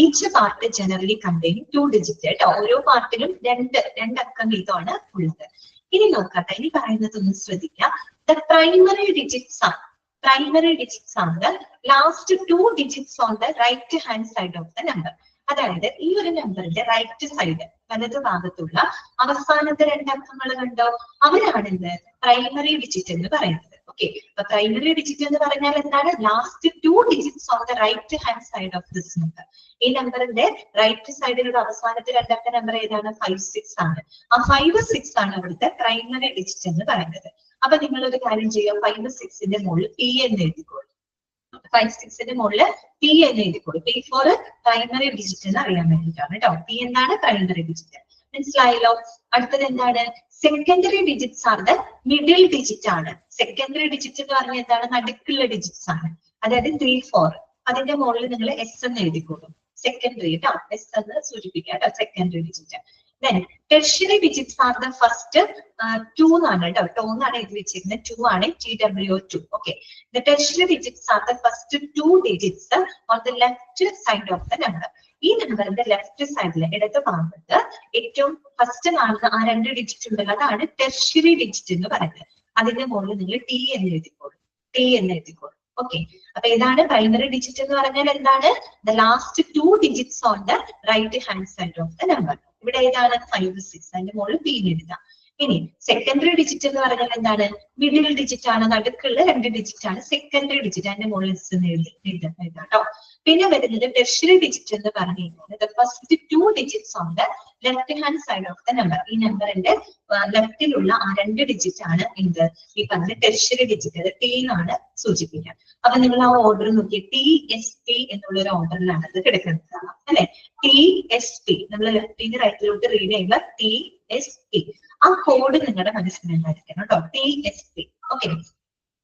Each part generally containing 2 digit കേട്ടോ. ഓരോ പാർട്ടിലും രണ്ട് അക്കം വീതമാണ് ഉള്ളത്. ഇനി നോക്കട്ടെ, ഇനി പറയുന്നത് ഒന്ന് ശ്രദ്ധിക്കാം. The primary digits are the last 2 digits on the right hand side of the number. അതായത് ഈ ഒരു നമ്പറിന്റെ റൈറ്റ് സൈഡ് വലതു ഭാഗത്തുള്ള അവസാനത്തെ രണ്ടക്കങ്ങൾ കണ്ടോ, അവരാണ് എന്ത് പ്രൈമറി ഡിജിറ്റ് എന്ന് പറയുന്നത്. ഓക്കെ, അപ്പൊ പ്രൈമറി ഡിജിറ്റ് എന്ന് പറഞ്ഞാൽ എന്താണ്, last 2 digits on the right hand side of this number. ഈ നമ്പറിന്റെ റൈറ്റ് സൈഡിലുള്ള അവസാനത്തെ രണ്ടക്ക നമ്പർ ഏതാണ്, 5 6 ആണ്. ആ 5 6 ആണ് അവിടുത്തെ പ്രൈമറി ഡിജിറ്റ് എന്ന് പറയുന്നത്. അപ്പൊ നിങ്ങളൊരു കാര്യം ചെയ്യുക, 5 6ന്റെ മുകളിൽ P എന്ന് എഴുതിക്കോളൂ. 5 6ന്റെ മുകളിൽ P എന്ന് എഴുതിക്കോളൂ. P ഫോർ പ്രൈമറി ഡിജിറ്റ് എന്ന് അറിയാൻ വേണ്ടിയിട്ടാണ് കേട്ടോ. P എന്താണ്, പ്രൈമറി ഡിജിറ്റ്. മനസ്സിലായല്ലോ. അടുത്തത് എന്താണ്, secondary digits are the middle digit ആണ്. സെക്കൻഡറി ഡിജിറ്റ് എന്ന് പറഞ്ഞാൽ എന്താണ്, നടുക്കുള്ള ഡിജിറ്റ്സ് ആണ്. അതായത് 3 4. അതിന്റെ മുകളിൽ നിങ്ങൾ S എന്ന് എഴുതിക്കോളൂ. സെക്കൻഡറി കേട്ടോ, S എന്ന് സൂചിപ്പിക്കാം കേട്ടോ, secondary digit. Then tertiary digits are the first 2 ആണ് കേട്ടോ. ടോന്നാണ് എഴുതി വെച്ചിരുന്നത്, 2 ആണ്, TWO2. Okay, the tertiary digits are the first 2 digits on the left side of the number. ഈ നമ്പറിന്റെ ലെഫ്റ്റ് സൈഡിലെ ഇടത് ഭാഗത്ത് ഏറ്റവും ഫസ്റ്റ് കാണുന്ന ആ 2 ഡിജിറ്റ് ഉണ്ടല്ലോ, അതാണ് ടെർഷ്യറി ഡിജിറ്റ് എന്ന് പറയുന്നത്. അതിന്റെ മുകളിൽ നിങ്ങൾ T എന്ന് എഴുതിക്കോളൂ. ഓക്കെ, അപ്പൊ ഏതാണ് പ്രൈമറി ഡിജിറ്റ് എന്ന് പറഞ്ഞാൽ എന്താണ്, the last 2 digits on the right hand side of the number. ഇവിടെ ഏതാണ്, 5 6, അതിന്റെ മുകളിൽ P എഴുതാം. ഇനി സെക്കൻഡറി ഡിജിറ്റ് എന്ന് പറഞ്ഞാൽ എന്താണ്, മിഡിൽ ഡിജിറ്റ് ആണ്, നടുക്കുള്ള 2 ഡിജിറ്റ് ആണ് സെക്കൻഡറി ഡിജിറ്റ്. അതിന്റെ മുകളിൽ S എന്ന് എഴുതാം കേട്ടോ. പിന്നെ വരുന്നത് ടെർഷ്യറി ഡിജിറ്റ് എന്ന് പറഞ്ഞു കഴിഞ്ഞാൽ the first 2 digits on the left hand side of the number. ഈ നമ്പറിന്റെ ലെഫ്റ്റിലുള്ള ആ 2 ഡിജിറ്റ് ആണ് എന്ത്, ഈ പറഞ്ഞ ടെർഷ്യറി ഡിജിറ്റ്. അത് T എന്നാണ് സൂചിപ്പിക്കുക. അപ്പൊ നിങ്ങൾ ആ ഓർഡർ നോക്കി, TSP എന്നുള്ള ഒരു ഓർഡറിലാണ് അത് കിടക്കുന്നത് അല്ലെ. TSP നമ്മൾ ലെഫ്റ്റിന് റൈറ്റിലോട്ട് റീഡ് ചെയ്യുമ്പോൾ TSP. ആ കോഡ് നിങ്ങളുടെ മനസ്സിലുണ്ടായിരിക്കണം കേട്ടോ, TSP. ഓക്കെ,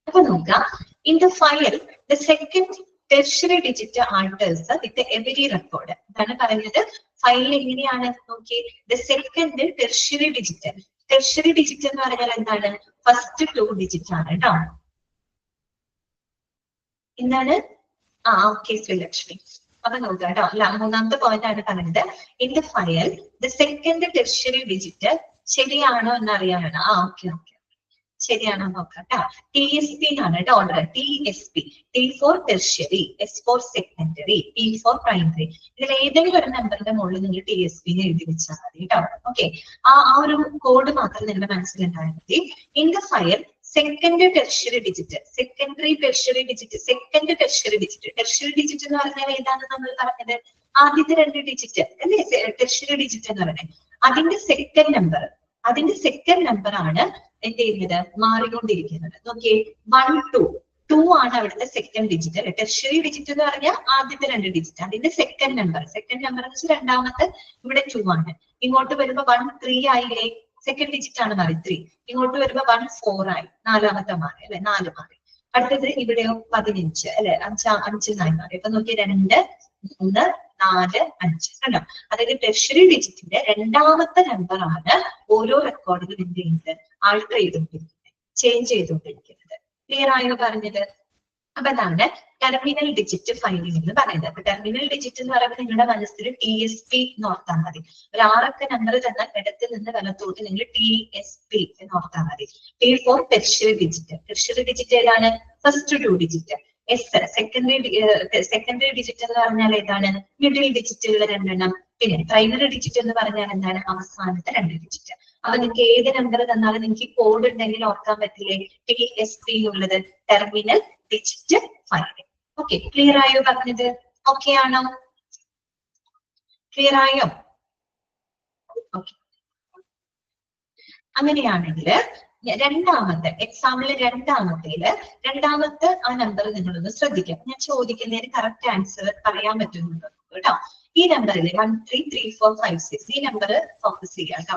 അപ്പൊ നോക്കാം. In the file the second tertiary digit alters with every record. അതാണ് പറയുന്നത്. ഫയലിൽ എങ്ങനെയാണ് നോക്കി, the second tertiary digit. Tertiary digit എന്ന് പറഞ്ഞാൽ എന്താണ്, ഫസ്റ്റ് 2 digits ആണ് കേട്ടോ. എന്താണ്, ഓക്കെ ശ്രീലക്ഷ്മി. അപ്പൊ നോക്കാം കേട്ടോ, അല്ല മൂന്നാമത്തെ പോയിന്റ് ആണ് പറയുന്നത്. In the file the second tertiary digit ശരിയാണോ എന്ന് അറിയാനാണ്. ഓക്കെ, ശരിയാണോ നോക്കാം കേട്ടോ. TSP ആണ് കേട്ടോ order. TSP, T for tertiary, S for secondary, P for primary. ഇതിൽ ഏതെങ്കിലും ഒരു നമ്പറിന്റെ മുകളിൽ നിങ്ങൾ TSP എഴുതി വെച്ചാൽ മതി കേട്ടോ. ഓക്കെ, ആ ഒരു കോഡ് മാത്രം നിങ്ങളുടെ മനസ്സിലുണ്ടായാൽ മതി. In the file second tertiary digit, secondary tertiary digit, second tertiary digit. Tertiary digit എന്ന് പറഞ്ഞാൽ ഏതാണ് നമ്മൾ പറഞ്ഞത്, ആദ്യത്തെ 2 ഡിജിറ്റ് അല്ലേ ടെർഷ്യറി ഡിജിറ്റ് എന്ന് പറയുന്നത്. അതിന്റെ സെക്കൻഡ് നമ്പർ ആണ് എന്ത് ചെയ്യുന്നത്, മാറിക്കൊണ്ടിരിക്കുന്നത്. നോക്കിയേ, 1 2 ആണ് അവിടുത്തെ സെക്കൻഡ് ഡിജിറ്റ് അല്ലെ. ടെർഷ്യറി ഡിജിറ്റ് എന്ന് പറഞ്ഞാൽ ആദ്യത്തെ 2 ഡിജിറ്റ്, അതിന്റെ സെക്കൻഡ് നമ്പർ എന്ന് വെച്ചാൽ രണ്ടാമത്തെ ഇവിടെ 2 ആണ്. ഇങ്ങോട്ട് വരുമ്പോ 1 3 ആയില്ലേ, സെക്കൻഡ് ഡിജിറ്റ് ആണ് മാറി 3. ഇങ്ങോട്ട് വരുമ്പോ 1 4 ആയി, നാലാമത്തെ മാറി അല്ലെ, 4 മാറി. അടുത്തത് ഇവിടെയോ 15 അല്ലെ, 5 4 മാറി. അപ്പൊ നോക്കിയ 2 3 4 5 കണ്ടോ. അതായത് ടെർഷ്യറി ഡിജിറ്റിന്റെ രണ്ടാമത്തെ നമ്പർ ആണ് ഓരോ റെക്കോർഡിലും എന്ത് ചെയ്യുന്നത്, ആൾട്ടർ ചെയ്തുകൊണ്ടിരിക്കുന്നത്, ചേഞ്ച് ചെയ്തുകൊണ്ടിരിക്കുന്നത്. ക്ലിയർ ആയോ പറഞ്ഞത്? അപ്പൊ അതാണ് ടെർമിനൽ ഡിജിറ്റ് ഫൈൻഡിങ് എന്ന് പറയുന്നത്. അപ്പൊ ടെർമിനൽ ഡിജിറ്റ് എന്ന് പറയുമ്പോൾ നിങ്ങളുടെ മനസ്സിൽ TSP എന്ന് ഓർത്താൽ മതി. ഒരു 6 അക്ക നമ്പർ തന്നാൽ ഇടത്ത് നിന്ന് വലത്തോട്ട് നിങ്ങൾ TSP എന്ന് ഓർത്താൽ മതി. T for tertiary digit. Tertiary digit ഏതാണ്, first 2 digit. S secondary digit എന്ന് പറഞ്ഞാൽ ഏതാണ്, മിഡിൽ ഡിജിറ്റുള്ള 2 എണ്ണം. പിന്നെ പ്രൈമറി ഡിജിറ്റ് എന്ന് പറഞ്ഞാൽ എന്താണ്, അവസാനത്തെ 2 digit. അപ്പൊ നിങ്ങൾക്ക് ഏത് നമ്പർ തന്നാലും നിങ്ങൾക്ക് കോഡ് ഉണ്ടെങ്കിൽ ഓർക്കാൻ പറ്റില്ലേ, TSP എന്നുള്ളത്, terminal digit finding. Okay, clear ആയോ പറഞ്ഞത്? ഓക്കെ ആണോ? ക്ലിയർ ആയോ? ഓക്കെ, അങ്ങനെയാണെങ്കിൽ രണ്ടാമത്തെ എക്സാമ്പിൾ രണ്ടാമത്തെ ആ നമ്പർ നിങ്ങളൊന്ന് ശ്രദ്ധിക്കാം. ഞാൻ ചോദിക്കുന്നതിന് കറക്റ്റ് ആൻസർ പറയാൻ പറ്റുന്നുണ്ടോ കേട്ടോ. ഈ നമ്പറിൽ 13345 ഈ നമ്പർ ഫോക്കസ് ചെയ്യാം കേട്ടോ.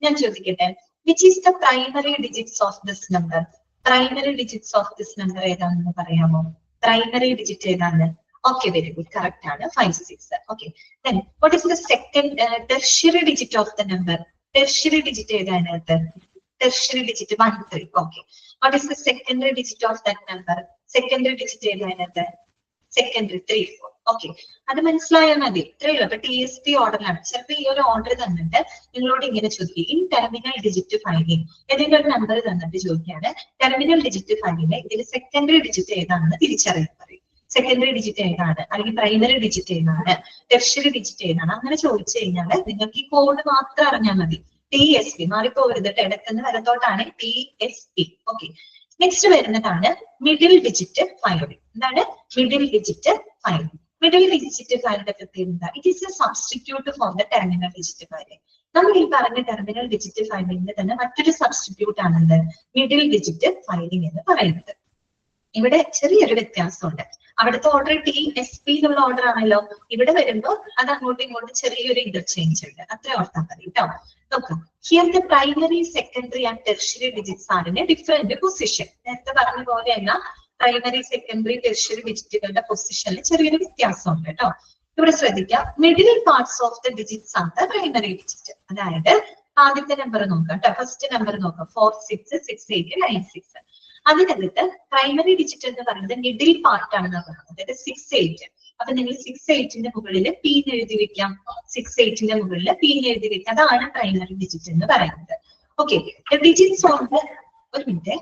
ഞാൻ ചോദിക്കട്ടെ, which is the primary digits of this number? Primary digits of this number ഏതാണെന്ന് പറയാമോ? പ്രൈമറി ഡിജിറ്റ് ഏതാണ്? ഓക്കെ, വെരി ഗുഡ്, കറക്റ്റ് ആണ് 56. Okay, then what is the second tertiary digit of the number? Tertiary digit ഏതാണ്? Tertiary digit 13. Okay, what is the secondary digit of that number? Secondary digit ഏതാണ്? Secondary 34. Okay, അത് മനസ്സിലായാൽ മതി. ഇത്രയേ ഉള്ളൂ. അപ്പൊ TSP ഓർഡറിലാണ്. ചിലപ്പോൾ ഈ ഒരു ഓർഡർ തന്നിട്ട് നിങ്ങളോട് ഇങ്ങനെ ചോദിക്കും, ഇൻ ടെർമിനൽ ഡിജിറ്റ് ഫൈൻഡിങ് ഏതെങ്കിലും ഒരു നമ്പർ തന്നിട്ട് ചോദിക്കുകയാണ്, ടെർമിനൽ ഡിജിറ്റ് ഫൈൻഡിങ് ഇതിൽ സെക്കൻഡറി ഡിജിറ്റ് ഏതാണെന്ന് തിരിച്ചറിയാൻ പറയും. സെക്കൻഡറി ഡിജിറ്റ് ഏതാണ്, അല്ലെങ്കിൽ പ്രൈമറി ഡിജിറ്റ് ഏതാണ്, ടെർഷ്യറി ഡിജിറ്റ് ഏതാണ്, അങ്ങനെ ചോദിച്ചു കഴിഞ്ഞാൽ നിങ്ങൾക്ക് ഈ കോഡ് മാത്രം അറിഞ്ഞാൽ മതി. TSP മാറിപ്പോകരുത്. ഇടക്കുന്ന വലത്തോട്ടാണ് TSP. ഓക്കെ, നെക്സ്റ്റ് വരുന്നതാണ് മിഡിൽ ഡിജിറ്റ് ഫൈൻഡിങ്. എന്താണ് middle digit finding? Middle digit ഫൈൻഡിന്റെ പ്രത്യേകത, it is a substitute for the terminal digit finding. നമ്മൾ ഈ പറഞ്ഞ ടെർമിനൽ ഡിജിറ്റ് ഫൈൻഡിങ്ങിന്റെ തന്നെ മറ്റൊരു സബ്സ്റ്റിറ്റ്യൂട്ട് ആണെന്ന് മിഡിൽ ഡിജിറ്റ് ഫൈൻഡിങ് എന്ന് പറയുന്നത്. ഇവിടെ ചെറിയൊരു വ്യത്യാസമുണ്ട്. അവിടുത്തെ ഓർഡർ TSP എന്നുള്ള ഓർഡർ ആണല്ലോ. ഇവിടെ വരുമ്പോൾ അത് അങ്ങോട്ടും ഇങ്ങോട്ടും ചെറിയൊരു ഇന്റർചേഞ്ച് ഉണ്ട്. അത്ര ഓർത്താൽ മതി കേട്ടോ. നോക്കാം, here the primary, secondary and tertiary digits are in A different position. നേരത്തെ പറഞ്ഞ പോലെയല്ല, പ്രൈമറി, സെക്കൻഡറി, ടെർഷ്യറി ഡിജിറ്റുകളുടെ പൊസിഷനിൽ ചെറിയൊരു വ്യത്യാസമുണ്ട് കേട്ടോ. ഇവിടെ ശ്രദ്ധിക്കാം, middle parts of the digits ആണ് ദ പ്രൈമറി ഡിജിറ്റ്. അതായത് ആദ്യത്തെ നമ്പർ നോക്കാം കേട്ടോ. ഫസ്റ്റ് നമ്പർ നോക്കാം, 466896. അതിനകത്ത് പ്രൈമറി ഡിജിറ്റ് എന്ന് പറയുന്നത് മിഡിൽ പാർട്ട് ആണെന്ന് പറയുന്നത്, അതായത് 68. അപ്പൊ നിങ്ങൾ 68ന്റെ മുകളിൽ P എഴുതി വെക്കാം. 68ന്റെ മുകളിൽ P എഴുതി വെക്കാം. അതാണ് പ്രൈമറി ഡിജിറ്റ് എന്ന് പറയുന്നത്. ഓക്കെ, ഡിജിറ്റ്സ് ഓഫ് ദ, ഒരു മിനിറ്റ്,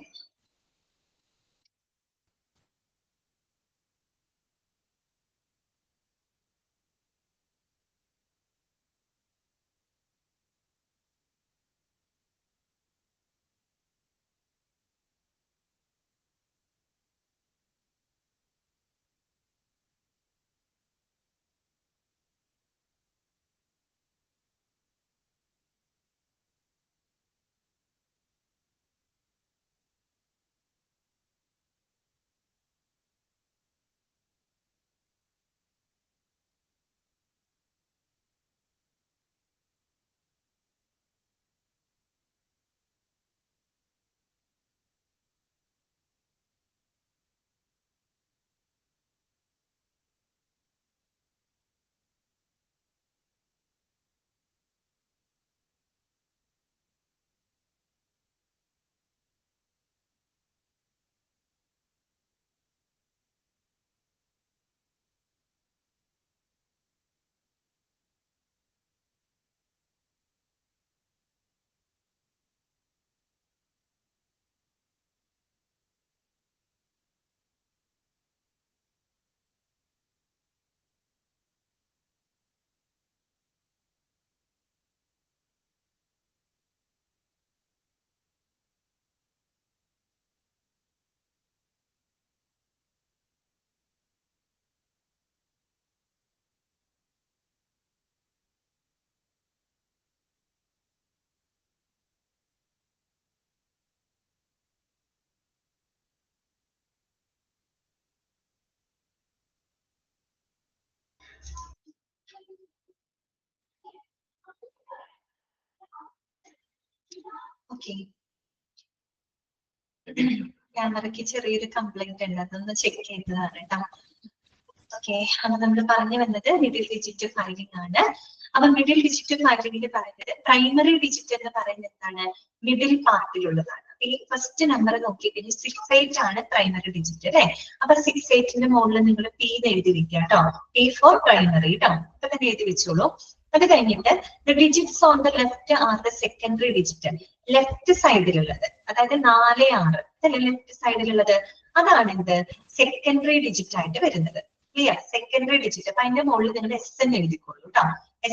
ഓക്കെ, ക്യാമറയ്ക്ക് ചെറിയൊരു കംപ്ലൈന്റ് ഉണ്ട്, അതൊന്ന് ചെക്ക് ചെയ്തതാണ് കേട്ടോ. ഓക്കെ, അപ്പൊ നമ്മൾ പറഞ്ഞു വന്നത് മിഡിൽ ഡിജിറ്റ് ഫൈൻഡിങ് ആണ്. അപ്പൊ മിഡിൽ ഡിജിറ്റ് ഫൈൻഡിങ്ങിൽ പറയുന്നത് പ്രൈമറി ഡിജിറ്റ് എന്ന് പറയുന്നത് എന്താണ്, മിഡിൽ പാർട്ടിലുള്ളതാണ്. ഈ ഫസ്റ്റ് നമ്പർ നോക്കിക്കഴിഞ്ഞാൽ 68 ആണ് പ്രൈമറി ഡിജിറ്റ് അല്ലെ. അപ്പൊ 68ന്റെ മുകളിൽ നിങ്ങൾ P എഴുതി വെക്കുക കേട്ടോ. P ഫോർ പ്രൈമറി കേട്ടോ. അപ്പൊ തന്നെ എഴുതി വെച്ചോളൂ. അത് കഴിഞ്ഞിട്ട് digits on the left are the secondary digit. Left സൈഡിലുള്ളത്, അതായത് 4, 6 അല്ലെ ലെഫ്റ്റ് സൈഡിലുള്ളത്, അതാണ് എന്ത് സെക്കൻഡറി ഡിജിറ്റ് ആയിട്ട് വരുന്നത്. Clear, secondary digit. അപ്പൊ അതിന്റെ മുകളിൽ നിങ്ങൾ SN എഴുതിക്കോളൂ കേട്ടോ.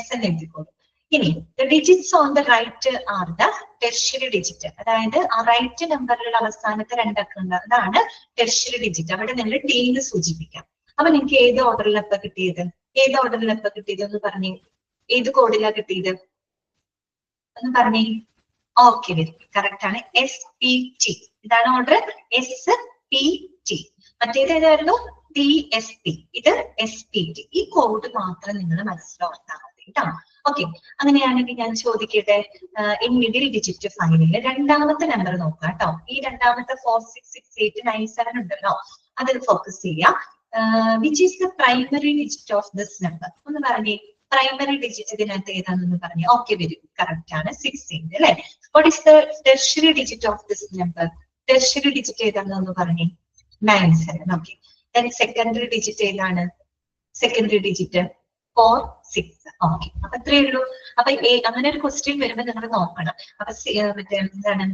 SN എഴുതിക്കോളൂ. ഇനി digits on the right are the tertiary digit. അതായത് ആ റൈറ്റ് നമ്പറിലുള്ള അവസാനത്തെ 2 അക്കം ഉണ്ട്, അതാണ് ടെർഷ്യറി ഡിജിറ്റ്. അവിടെ നിങ്ങൾ T എന്ന് സൂചിപ്പിക്കാം. അപ്പൊ നിങ്ങൾക്ക് ഏത് ഓർഡറിലപ്പ കിട്ടിയത്, ഏത് ഓർഡറിലപ്പ കിട്ടിയത് ഒന്ന് പറഞ്ഞേ. ഏത് കോഡിലാ കിട്ടിയത് ഒന്ന് പറഞ്ഞേ. ഓക്കെ, വെരി ഗുഡ്, കറക്റ്റ് ആണ്. SPT ഇതാണ് ഓർഡർ, SPT. മറ്റേത് ഏതായിരുന്നു? TSP. ഇത് SPT. ഈ കോഡ് മാത്രം നിങ്ങൾ മനസ്സിലാക്കാൻ മതി കേട്ടോ. ഓക്കെ, അങ്ങനെയാണെങ്കിൽ ഞാൻ ചോദിക്കട്ടെ, ഈ മിഡിൽ ഡിജിറ്റ് ഫയലില് രണ്ടാമത്തെ നമ്പർ നോക്കാം കേട്ടോ. ഈ രണ്ടാമത്തെ 466897 ഉണ്ടല്ലോ, അതിൽ ഫോക്കസ് ചെയ്യാം. Which is the primary digit of this number? ഒന്ന് പറഞ്ഞേ, പ്രൈമറി ഡിജിറ്റ് ഇതിനകത്ത് ഏതാണെന്ന് പറഞ്ഞു. ഓക്കെ, വെരി ഗുഡ്, കറക്റ്റ് ആണ്, 16 അല്ലെ. What is the tertiary digit of this number? Tertiary digit ഏതാണെന്ന് പറഞ്ഞേ, 97. ഓക്കെ, സെക്കൻഡറി ഡിജിറ്റ് ഏതാണ്? Secondary digit 46. ഓക്കെ, അപ്പൊ അത്രയേ ഉള്ളൂ. അപ്പൊ അങ്ങനെ ഒരു ക്വസ്റ്റ്യൻ വരുമ്പോൾ നിങ്ങൾ നോക്കണം. അപ്പൊ മറ്റേ എന്താണ്,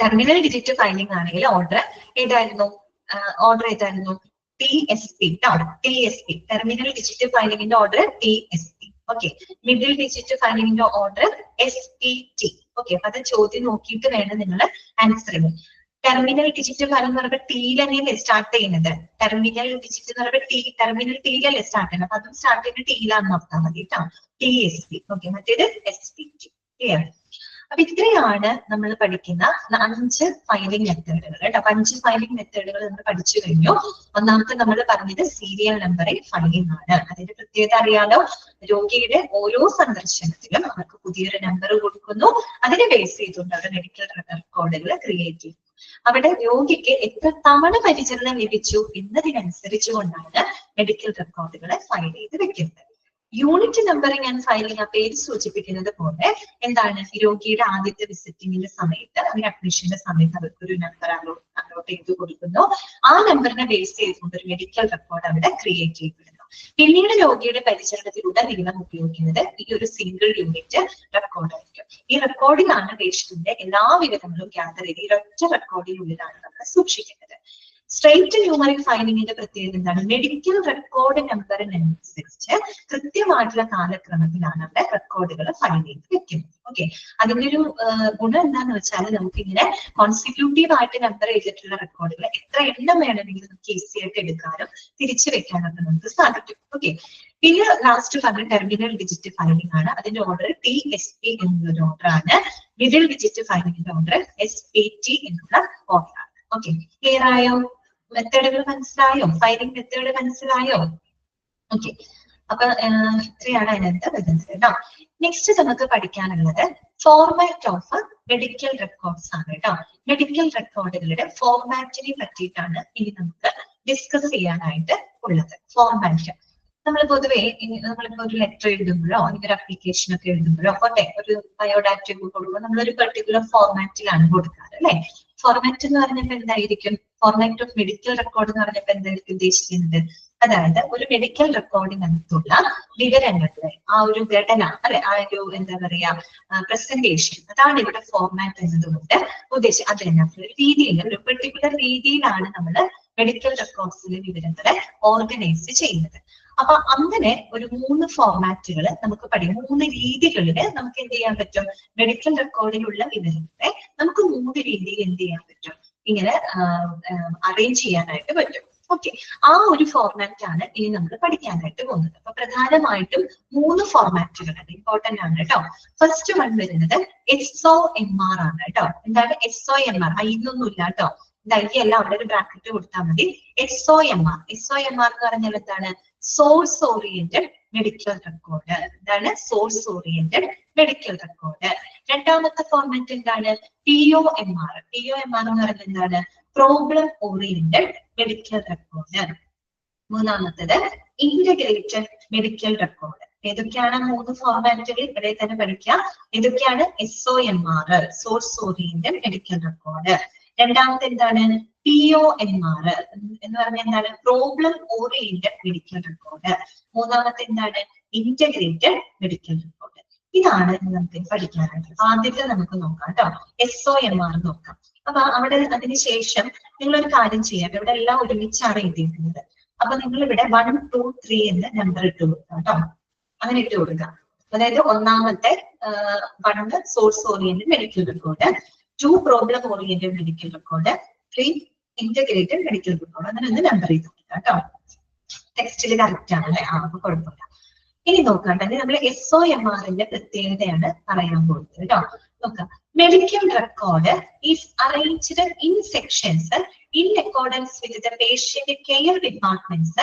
ടെർമിനൽ ഡിജിറ്റ് ഫൈലിംഗ് ആണെങ്കിൽ ഓർഡർ ഏതായിരുന്നു? ഓർഡർ ഏതായിരുന്നു? TSP ട്ടോ. TSP, ടെർമിനൽ ഡിജിറ്റ് ഫൈലിംഗിന്റെ order TSP. Okay, middle digit ഫൈലിംഗിന്റെ ഓർഡർ SPT. ഓക്കെ, അപ്പൊ അത് ചോദ്യം നോക്കിയിട്ട് വേണം നിങ്ങൾ ആൻസർ ചെയ്യാൻ. ടെർമിനൽ ഡിജിറ്റ് ഫയൽ എന്ന് പറയുമ്പോൾ ടിയിൽ തന്നെയല്ലേ സ്റ്റാർട്ട് ചെയ്യുന്നത്? ടെർമിനൽ ഡിജിറ്റ് എന്ന് പറയുമ്പോൾ ടെർമിനൽ ടിയിലല്ലേ സ്റ്റാർട്ട് ചെയ്യുന്നത്? അപ്പൊ അതും സ്റ്റാർട്ട് ചെയ്യുന്നത് ടിയിലാണെന്ന് നോക്കാൻ മതി കേട്ടോ. TSP. ഓക്കെ, മറ്റേത് SPT. ക്ലിയർ? അപ്പൊ ഇത്രയാണ് നമ്മൾ പഠിക്കുന്ന 5 ഫയലിംഗ് മെത്തേഡുകൾ കേട്ടോ. 5 ഫയലിംഗ് മെത്തേഡുകൾ നമ്മൾ പഠിച്ചു കഴിഞ്ഞു. ഒന്നാമത്തെ നമ്മൾ പറഞ്ഞത് സീരിയൽ നമ്പറിൽ ഫയലിംഗ് ആണ്. അതിന്റെ പ്രത്യേകത അറിയാലോ, രോഗിയുടെ ഓരോ സന്ദർശനത്തിലും അവർക്ക് പുതിയൊരു നമ്പർ കൊടുക്കുന്നു. അതിനെ ബേസ് ചെയ്തുകൊണ്ട് അവരുടെ മെഡിക്കൽ റെക്കോർഡുകൾ ക്രിയേറ്റ് ചെയ്യുന്നു. അവിടെ രോഗിക്ക് എത്ര തവണ പരിചരണം ലഭിച്ചു എന്നതിനനുസരിച്ച് കൊണ്ടാണ് മെഡിക്കൽ റെക്കോർഡുകളെ ഫയൽ ചെയ്ത് വെക്കുന്നത്. യൂണിറ്റ് നമ്പറിംഗ് ആൻഡ് ഫയലിംഗ് ആ പേര് സൂചിപ്പിക്കുന്നത് പോലെ എന്താണ്, രോഗിയുടെ ആദ്യത്തെ വിസിറ്റിംഗിന്റെ സമയത്ത് അല്ലെങ്കിൽ അഡ്മിഷന്റെ സമയത്ത് അവർക്ക് ഒരു നമ്പർ അലോട്ട് ചെയ്ത് കൊടുക്കുന്നു. ആ നമ്പറിനെ ബേസ് ചെയ്തുകൊണ്ട് ഒരു മെഡിക്കൽ റെക്കോർഡ് അവിടെ ക്രിയേറ്റ് ചെയ്യപ്പെടുന്നു. പിന്നീട് രോഗിയുടെ പരിചരണത്തിലുടനീളം ഉപയോഗിക്കുന്നത് ഈ ഒരു സിംഗിൾ യൂണിറ്റ് റെക്കോർഡായിരിക്കും. ഈ റെക്കോർഡിലാണ് പേഷ്യന്റിന്റെ എല്ലാ വിവരങ്ങളും ഗ്യാദർ ചെയ്ത് ഈ ഒറ്റ റെക്കോർഡിനുള്ളിലാണ് നമ്മൾ സൂക്ഷിക്കുന്നത്. സ്ട്രേറ്റ് ന്യൂമറിക് ഫയലിംഗിന്റെ പ്രത്യേകത എന്താണ്? മെഡിക്കൽ റെക്കോർഡ് നമ്പറിനനുസരിച്ച് കൃത്യമായിട്ടുള്ള കാലക്രമത്തിലാണ് അവിടെ റെക്കോർഡുകൾ ഫയൽ ചെയ്ത് വെക്കുന്നത്. ഓക്കെ, അതിന്റെ ഒരു ഗുണം എന്താന്ന് വെച്ചാൽ നമുക്ക് ഇങ്ങനെ കോൺസിക്യൂട്ടീവ് ആയിട്ട് നമ്പർ ചെയ്തിട്ടുള്ള റെക്കോർഡുകൾ എത്ര എണ്ണം വേണമെങ്കിലും നമുക്ക് ഈസി ആയിട്ട് എടുക്കാനും തിരിച്ചു വെക്കാനൊക്കെ നമുക്ക് സാധിക്കും. ഓക്കെ, പിന്നെ ലാസ്റ്റ് പറഞ്ഞ ടെർമിനൽ ഡിജിറ്റ് ഫയലിംഗ് ആണ്. അതിന്റെ ഓർഡർ TSP എന്നുള്ള ഓർഡർ ആണ്. മിഡിൽ ഡിജിറ്റ് ഫയലിംഗിന്റെ ഓർഡർ SPT എന്നുള്ള ഓർഡർ ആണ്. ഓക്കെ, ക്ലിയർ ആയോ? മെത്തേഡുകൾ മനസ്സിലായോ? ഫയലിംഗ് മെത്തേഡ് മനസ്സിലായോ? ഓക്കെ, അപ്പൊ ഇത്രയാണ് അതിനകത്ത് വരുന്നത് കേട്ടോ. നെക്സ്റ്റ് നമുക്ക് പഠിക്കാനുള്ളത് ഫോർമാറ്റ് ഓഫ് മെഡിക്കൽ റെക്കോർഡ്സ് ആണ് കേട്ടോ. മെഡിക്കൽ റെക്കോർഡുകളുടെ ഫോർമാറ്റിനെ പറ്റിയിട്ടാണ് ഇനി നമുക്ക് ഡിസ്കസ് ചെയ്യാനായിട്ട് ഉള്ളത്. ഫോർമാറ്റ് നമ്മൾ പൊതുവെ നമ്മളിപ്പോ ഒരു ലെറ്റർ എഴുതുമ്പോഴോ അല്ലെങ്കിൽ ഒരു അപ്ലിക്കേഷൻ ഒക്കെ എഴുതുമ്പോഴോ പോട്ടെ, ഒരു ബയോഡാറ്റ കൊടുക്കുമ്പോൾ നമ്മളൊരു പെർട്ടിക്കുലർ ഫോർമാറ്റിലാണ് കൊടുക്കാറ് അല്ലെ. ഫോർമാറ്റ് എന്ന് പറഞ്ഞപ്പോൾ എന്തായിരിക്കും? ഫോർമാറ്റ് ഓഫ് മെഡിക്കൽ റെക്കോർഡ് എന്ന് പറഞ്ഞപ്പോൾ എന്തായിരിക്കും ഉദ്ദേശിക്കുന്നത്? അതായത് ഒരു മെഡിക്കൽ റെക്കോർഡിനകത്തുള്ള വിവരങ്ങളുടെ ആ ഒരു ഘടന അല്ലെ, ആ ഒരു എന്താ പറയാ പ്രസന്റേഷൻ, അതാണ് ഇവിടെ ഫോർമാറ്റ് എന്നതുകൊണ്ട് ഉദ്ദേശിച്ചത്. അതിനകത്ത് ഒരു രീതിയിൽ, ഒരു പെർട്ടിക്കുലർ രീതിയിലാണ് നമ്മൾ മെഡിക്കൽ റെക്കോർഡ്സിലെ വിവരങ്ങളെ ഓർഗനൈസ് ചെയ്യുന്നത്. അപ്പൊ അങ്ങനെ ഒരു 3 ഫോർമാറ്റുകൾ നമുക്ക് പഠിക്കാം. 3 രീതികളിൽ നമുക്ക് എന്ത് ചെയ്യാൻ പറ്റും? മെഡിക്കൽ റെക്കോർഡിലുള്ള വിവരങ്ങളെ നമുക്ക് 3 രീതിയിൽ എന്ത് ചെയ്യാൻ പറ്റും? ഇങ്ങനെ അറേഞ്ച് ചെയ്യാനായിട്ട് പറ്റും. ഓക്കെ, ആ ഒരു ഫോർമാറ്റ് ആണ് ഇനി നമ്മൾ പഠിക്കാനായിട്ട് പോകുന്നത്. അപ്പൊ പ്രധാനമായിട്ടും 3 ഫോർമാറ്റുകൾ ഇമ്പോർട്ടന്റ് ആണ് കേട്ടോ. ഫസ്റ്റ് വൺ വരുന്നത് SOMR ആണ് കേട്ടോ. എന്താണ് SOMR? ഇതൊന്നും ഇല്ല കേട്ടോ, അല്ല അവിടെ ഒരു ബ്രാക്കറ്റ് കൊടുത്താൽ മതി. SOMR എന്ന് പറഞ്ഞാൽ എന്താണ്? Source oriented medical record. എന്താണ് സോഴ്സ് ഓറിയന്റഡ് മെഡിക്കൽ റെക്കോർഡ്? രണ്ടാമത്തെ ഫോർമാറ്റ് എന്താണ്? POMR എന്ന് പറയുന്നത് എന്താണ്? Problem oriented medical record. മൂന്നാമത്തത് ഇന്റഗ്രേറ്റഡ് മെഡിക്കൽ റെക്കോർഡ്. ഏതൊക്കെയാണ് 3 ഫോർമാറ്റുകൾ? ഇവിടെ തന്നെ പഠിക്കാം. ഏതൊക്കെയാണ്? SOMR source oriented medical record. രണ്ടാമത്തെ എന്താണ്? POMR എന്ന് പറഞ്ഞാൽ എന്താണ്? Problem oriented medical record. മൂന്നാമത്തെ എന്താണ്? Integrated medical record. ഇതാണ് നമുക്ക് പഠിക്കാനായിട്ട്. ആദ്യത്തെ നമുക്ക് നോക്കാം കേട്ടോ, SOMR നോക്കാം. അപ്പൊ അവിടെ അതിനുശേഷം നിങ്ങളൊരു കാര്യം ചെയ്യാം. ഇവിടെ എല്ലാം ഒരുമിച്ചാണ് എഴുതിയിരിക്കുന്നത്. അപ്പൊ നിങ്ങൾ ഇവിടെ 1, 2, 3 എന്ന് നമ്പർ ഇട്ട് കൊടുക്കാം കേട്ടോ. അങ്ങനെ ഇട്ട് കൊടുക്കാം. അതായത് ഒന്നാമത്തെ 1 source oriented medical record, 2 problem oriented medical record, 3 integrated medical record. അങ്ങനെ ഒന്ന് നമ്പർ ചെയ്ത് കൊടുക്കാം കേട്ടോ. ടെക്സ്റ്റിൽ കറക്റ്റ് ആണല്ലേ? അപ്പൊ കുഴപ്പമില്ല. ഇനി നോക്കാം തന്നെ നമ്മൾ SOMRന്റെ പ്രത്യേകതയാണ് പറയാൻ പോകുന്നത് കേട്ടോ. നോക്കാം. Medical record is arranged in sections in accordance with the patient care departments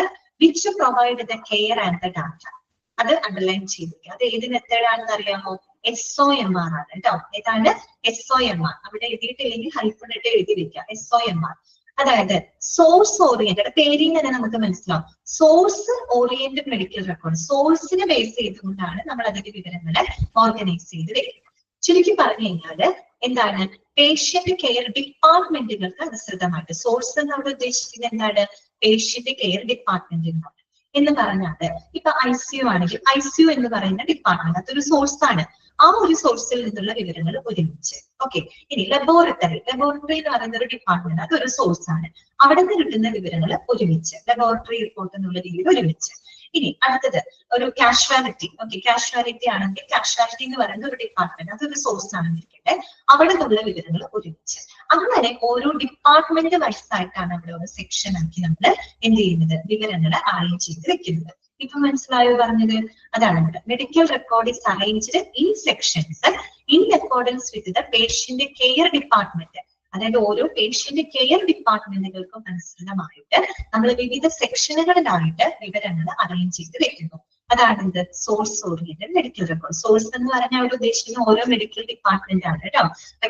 which provide the care and the data. അത് അണ്ടർലൈൻ ചെയ്തിരിക്കുക. അത് ഏത് മെത്തേഡ് ആണെന്ന് അറിയാമോ? SOMR ആണ് കേട്ടോ. ഏതാണ്? SOMR. അവിടെ എഴുതിയിട്ടില്ലെങ്കിൽ ഹൈഫൺ ഇട്ട് എഴുതി വെക്കുക. SOMR. അതായത് സോഴ്സ് ഓറിയന്റഡ്, പേരിൽ തന്നെ നമുക്ക് മനസ്സിലാവും. സോഴ്സ് ഓറിയന്റഡ് മെഡിക്കൽ റെക്കോർഡ്, സോഴ്സിനെ ബേസ് ചെയ്തുകൊണ്ടാണ് നമ്മൾ അതിന്റെ വിവരങ്ങളെ ഓർഗനൈസ് ചെയ്ത് വെക്കുന്നത്. ചുരുക്കി പറഞ്ഞു കഴിഞ്ഞാല് എന്താണ്? പേഷ്യന്റ് കെയർ ഡിപ്പാർട്ട്മെന്റുകൾക്ക് അനുസൃതമായിട്ട്. സോഴ്സ് എന്ന് അവിടെ ഉദ്ദേശിക്കുന്നത് എന്താണ്? പേഷ്യന്റ് കെയർ ഡിപ്പാർട്ട്മെന്റുകളാണ് എന്ന് പറഞ്ഞാല് ഇപ്പൊ ICU ആണെങ്കിൽ ICU എന്ന് പറയുന്ന ഡിപ്പാർട്ട്മെന്റ് അതൊരു സോഴ്സ് ആണ്. ആ ഒരു സോഴ്സിൽ നിന്നുള്ള വിവരങ്ങൾ ഒരുമിച്ച്. ഓക്കെ, ഇനി ലബോറട്ടറി എന്ന് പറയുന്ന ഒരു ഡിപ്പാർട്ട്മെന്റ് അതൊരു സോഴ്സ് ആണ്. അവിടെ നിന്ന് കിട്ടുന്ന വിവരങ്ങൾ ഒരുമിച്ച്, ലബോറട്ടറി റിപ്പോർട്ട് എന്നുള്ള രീതിയിൽ ഒരുമിച്ച്. ഇനി അടുത്തത് ഒരു കാഷ്വാലിറ്റി. ഓക്കെ, കാഷ്വാലിറ്റി ആണെങ്കിൽ കാഷ്വാലിറ്റി എന്ന് പറയുന്ന ഒരു ഡിപ്പാർട്ട്മെന്റ് അതൊരു സോഴ്സ് ആണെന്നിരിക്കട്ടെ, അവിടെ നിന്നുള്ള വിവരങ്ങൾ ഒരുമിച്ച്. അങ്ങനെ ഓരോ ഡിപ്പാർട്ട്മെന്റ് വൈസ് ആയിട്ടാണ് അവിടെ ഒരു സെക്ഷൻ ആക്കി നമ്മൾ എന്ത് ചെയ്യുന്നത്? വിവരങ്ങൾ അറേഞ്ച് ചെയ്ത് വെക്കുന്നത്. ഇപ്പൊ മനസ്സിലായോ പറഞ്ഞത്? അതാണ് medical record is arranged in sections in accordance with the patient care department. അതായത് ഓരോ പേഷ്യന്റ് കെയർ ഡിപ്പാർട്ട്മെന്റുകൾക്കും അനുസൃതമായിട്ട് നമ്മൾ വിവിധ സെക്ഷനുകളിലായിട്ട് വിവരങ്ങൾ അറേഞ്ച് ചെയ്ത് വെക്കുന്നു. അതാണ് ഇത് source oriented medical record. Source എന്ന് പറഞ്ഞാൽ അവിടെ ഉദ്ദേശിക്കുന്ന ഓരോ മെഡിക്കൽ ഡിപ്പാർട്ട്മെന്റ് ആണ് കേട്ടോ.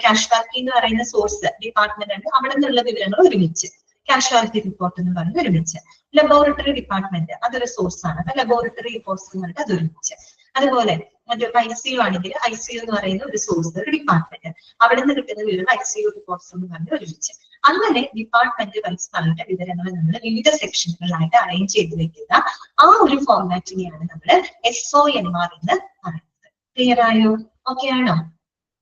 കാഷ്വാലിറ്റി എന്ന് പറയുന്ന സോഴ്സ് ഡിപ്പാർട്ട്മെന്റ് ആണ്, അവിടെ നിന്നുള്ള വിവരങ്ങൾ ഒരുമിച്ച്. കാഷ്വാലിറ്റി റിപ്പോർട്ട് എന്ന് പറയുന്നത് ഒരുമിച്ച്. ലബോറട്ടറി ഡിപ്പാർട്ട്മെന്റ് അതൊരു സോഴ്സ് ആണ്, അപ്പൊ ലബോറട്ടറി റിപ്പോർട്ട്സ് എന്ന് പറഞ്ഞിട്ട് അത് ഒരുമിച്ച്. അതുപോലെ മറ്റൊരു ICU ആണെങ്കിൽ ICU എന്ന് പറയുന്ന ഒരു സോഴ്സ്, ഒരു ഡിപ്പാർട്ട്മെന്റ്, അവിടെ നിന്ന് കിട്ടുന്ന വിവരം ICU റിപ്പോർട്ട്സ് എന്ന് പറഞ്ഞ് ഒരുമിച്ച്. അങ്ങനെ ഡിപ്പാർട്ട്മെന്റ് വൈസ് പറഞ്ഞിട്ട് വിവരങ്ങൾ നമ്മൾ വിവിധ സെക്ഷനുകളിലായിട്ട് അറേഞ്ച് ചെയ്ത് വെക്കുന്ന ആ ഒരു ഫോർമാറ്റിനെയാണ് നമ്മൾ SOMR എന്ന് പറയുന്നത്. ക്ലിയർ ആയോ? ഓക്കെ ആണോ?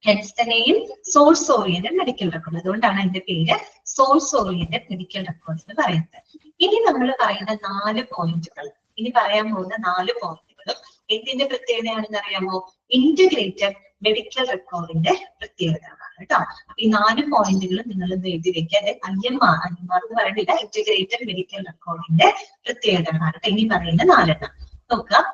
Hence the name source oriented medical record. അതുകൊണ്ടാണ് അതിന്റെ പേര് സോഴ്സ് ഓറിയന്റഡ് മെഡിക്കൽ റെക്കോർഡ്സ് എന്ന് പറയുന്നത്. ഇനി നമ്മൾ പറയുന്ന 4 പോയിന്റുകൾ, ഇനി പറയാൻ പോകുന്ന 4 പോയിന്റുകളും എന്തിന്റെ പ്രത്യേകതയാണെന്ന് അറിയാമോ? ഇന്റഗ്രേറ്റഡ് മെഡിക്കൽ റെക്കോർഡിന്റെ പ്രത്യേകതകളാണ് കേട്ടോ. അപ്പൊ ഈ 4 പോയിന്റുകളും നിങ്ങൾ എഴുതി വെക്കുക. IMR എന്ന് പറയുന്നില്ല, ഇന്റഗ്രേറ്റഡ് മെഡിക്കൽ റെക്കോർഡിന്റെ പ്രത്യേകതകളാണ്. ഇനി പറയുന്ന 4 എണ്ണം നോക്കാം.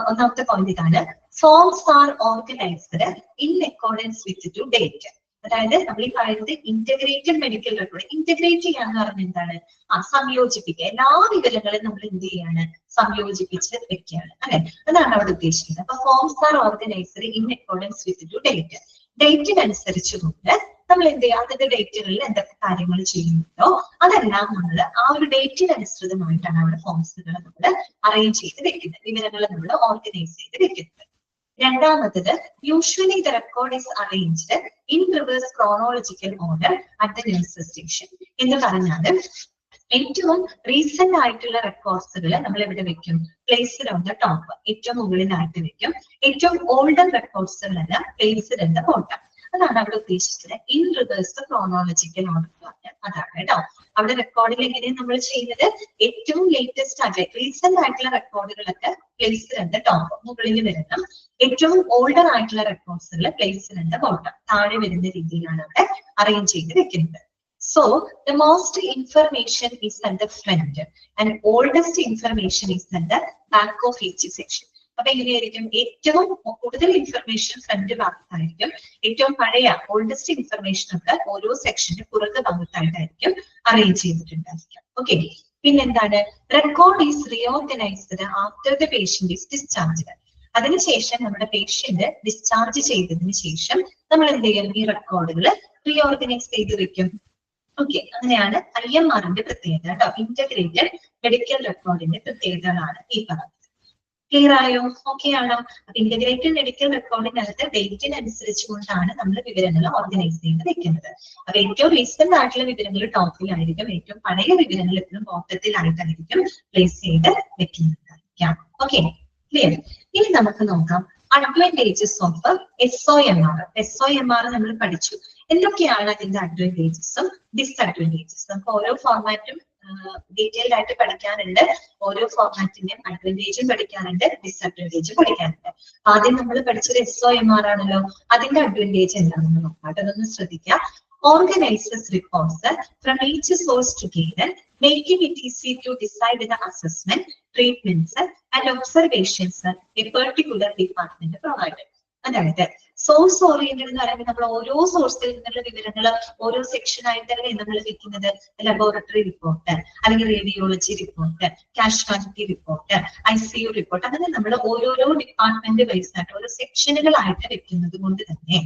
ഒന്നാമത്തെ പോയിന്റ് ഇതാണ്. Forms are organised in accordance with to date. അതായത് നമ്മൾ ഈ പറയുന്നത് ഇന്റഗ്രേറ്റഡ് മെഡിക്കൽ റെക്കോർഡ്. ഇന്റഗ്രേറ്റ് ചെയ്യാന്ന് പറഞ്ഞാൽ എന്താണ്? സംയോജിപ്പിക്കുക. എല്ലാ വിവരങ്ങളും നമ്മൾ എന്ത് ചെയ്യാണ്? സംയോജിപ്പിച്ച് വെക്കുകയാണ് അല്ലെ, അതാണ് അവിടെ ഉദ്ദേശിക്കുന്നത്. അപ്പൊ forms are organised in accordance with to date. ഡേറ്റിനനുസരിച്ചുകൊണ്ട് നമ്മൾ എന്ത് ചെയ്യുക? അതിന്റെ ഡേറ്റുകളിൽ എന്തൊക്കെ കാര്യങ്ങൾ ചെയ്യുന്നുണ്ടോ അതെല്ലാം നമ്മൾ ആ ഒരു ഡേറ്റിനനുസൃതമായിട്ടാണ് അവിടെ ഫോംസുകൾ നമ്മൾ അറേഞ്ച് ചെയ്ത് വെക്കുന്നത്, വിവരങ്ങൾ നമ്മൾ ഓർഗനൈസ് ചെയ്ത് വെക്കുന്നത്. രണ്ടാമത്തത്, usually the record is arranged in reverse chronological order at the nurses station. എന്ന് പറഞ്ഞാൽ ഏറ്റവും റീസെന്റ് ആയിട്ടുള്ള റെക്കോർഡ്സുകൾ നമ്മൾ എവിടെ വെക്കും? പ്ലേസ്ഡ് ഓൺ ദ ടോപ്പ്, ഏറ്റവും മുകളിലായിട്ട് വെക്കും. ഏറ്റവും ഓൾഡർ റെക്കോർഡ്സുകളെല്ലാം പ്ലേസ്ഡ് ഇൻ ദ ബോട്ടം. അതാണ് അവിടെ ഉദ്ദേശിക്കുന്നത് ഇൻ റിവേഴ്സ് ക്രോണോളജിക്കൽ ഓർഡർ പറഞ്ഞാൽ അതാണ് കേട്ടോ. അവിടെ റെക്കോർഡിൽ എങ്ങനെയാണ് നമ്മൾ ചെയ്യുന്നത്? ഏറ്റവും ലേറ്റസ്റ്റ് ആയിട്ട് റീസെന്റ് ആയിട്ടുള്ള റെക്കോർഡുകളൊക്കെ പ്ലേസ്ഡ് ഇൻ ദ ടോപ്പ്, മുകളിൽ വരുന്ന. ഏറ്റവും ഓൾഡർ ആയിട്ടുള്ള റെക്കോർഡ്സുകൾ പ്ലേസ്ഡ് ഇൻ ദ ബോട്ടം, താഴെ വരുന്ന രീതിയിലാണ് അവിടെ അറേഞ്ച് ചെയ്ത് വെക്കുന്നത്. So the most information is at the front and oldest information is at the back of each section. അപ്പൊ എങ്ങനെയായിരിക്കും? ഏറ്റവും കൂടുതൽ ഇൻഫർമേഷൻ ഫ്രണ്ട് ഭാഗത്തായിരിക്കും, ഏറ്റവും പഴയ ഓൾഡസ്റ്റ് ഇൻഫർമേഷൻ ഒക്കെ ഓരോ സെക്ഷന്റെ പുറകു ഭാഗത്തായിട്ടായിരിക്കും അറേഞ്ച് ചെയ്തിട്ടുണ്ടായിരിക്കും. ഓക്കെ, പിന്നെന്താണ്? Record is reorganised after the patient is discharged. അതിനുശേഷം നമ്മുടെ പേഷ്യന്റ് ഡിസ്ചാർജ് ചെയ്തതിനു ശേഷം നമ്മൾ എന്ത് ചെയ്യും? ഈ റെക്കോർഡുകൾ റീഓർഗനൈസ് ചെയ്ത് വെക്കും. ഓക്കെ, അങ്ങനെയാണ് IMRന്റെ പ്രത്യേകത കേട്ടോ. ഇന്റഗ്രേറ്റഡ് മെഡിക്കൽ റെക്കോർഡിന്റെ പ്രത്യേകതകളാണ് ഈ പറഞ്ഞത്. ക്ലിയർ ആയോ? ഓക്കെ ആണോ? അപ്പൊ ഇന്റഗ്രേറ്റഡ് മെഡിക്കൽ റെക്കോർഡിനകത്ത് ഡേറ്റിനനുസരിച്ച് കൊണ്ടാണ് നമ്മൾ വിവരങ്ങൾ ഓർഗനൈസ് ചെയ്ത് വെക്കുന്നത്. അപ്പൊ ഏറ്റവും റീസെന്റ് ആയിട്ടുള്ള വിവരങ്ങൾ ടോപ്പിലായിരിക്കും, ഏറ്റവും പഴയ വിവരങ്ങൾ എപ്പോഴും ബോട്ടത്തിലായിട്ടായിരിക്കും പ്ലേസ് ചെയ്ത് വെക്കുന്നതായിരിക്കാം. Okay, clear? ഇനി നമുക്ക് നോക്കാം അഡ്വാൻറ്റേജസ് ഓഫ് SOMR. SOMR നമ്മൾ പഠിച്ചു. എന്തൊക്കെയാണ് അതിന്റെ അഡ്വാൻറ്റേജസും ഡിസ്അഡ്വാൻറ്റേജസും? നമുക്ക് ഓരോ ഫോർമാറ്റും ഡീറ്റെയിൽഡ് ആയിട്ട് പഠിക്കാനുണ്ട്. ഓരോ ഫോർമാറ്റിന്റെയും അഡ്വാൻറ്റേജും പഠിക്കാനുണ്ട്, ഡിസ്അഡ്വാൻറ്റേജും പഠിക്കാനുണ്ട്. ആദ്യം നമ്മൾ പഠിച്ചത് SOMR ആണല്ലോ. അതിന്റെ അഡ്വാൻറ്റേജ് എന്താണെന്ന് നോക്കാം. അതൊന്ന് ശ്രദ്ധിക്കുക. Organizes reports from each source together, making it easy to decide the assessment, treatments and observations a particular department provided. അതായത് സോഴ്സ് ഓറിയന്റഡ് എന്ന് പറയുമ്പോൾ നമ്മൾ ഓരോ സോഴ്സിൽ നിന്നുള്ള വിവരങ്ങൾ ഓരോ സെക്ഷൻ ആയിട്ടല്ലേ നമ്മൾ വെക്കുന്നത്. ലബോറട്ടറി റിപ്പോർട്ട്, അല്ലെങ്കിൽ radiology report, casualty report, ICU report, അങ്ങനെ നമ്മൾ ഓരോരോ ഡിപ്പാർട്ട്മെന്റ് വൈസ് ആയിട്ട് ഓരോ സെക്ഷനുകളായിട്ട് വെക്കുന്നത് കൊണ്ട് തന്നെ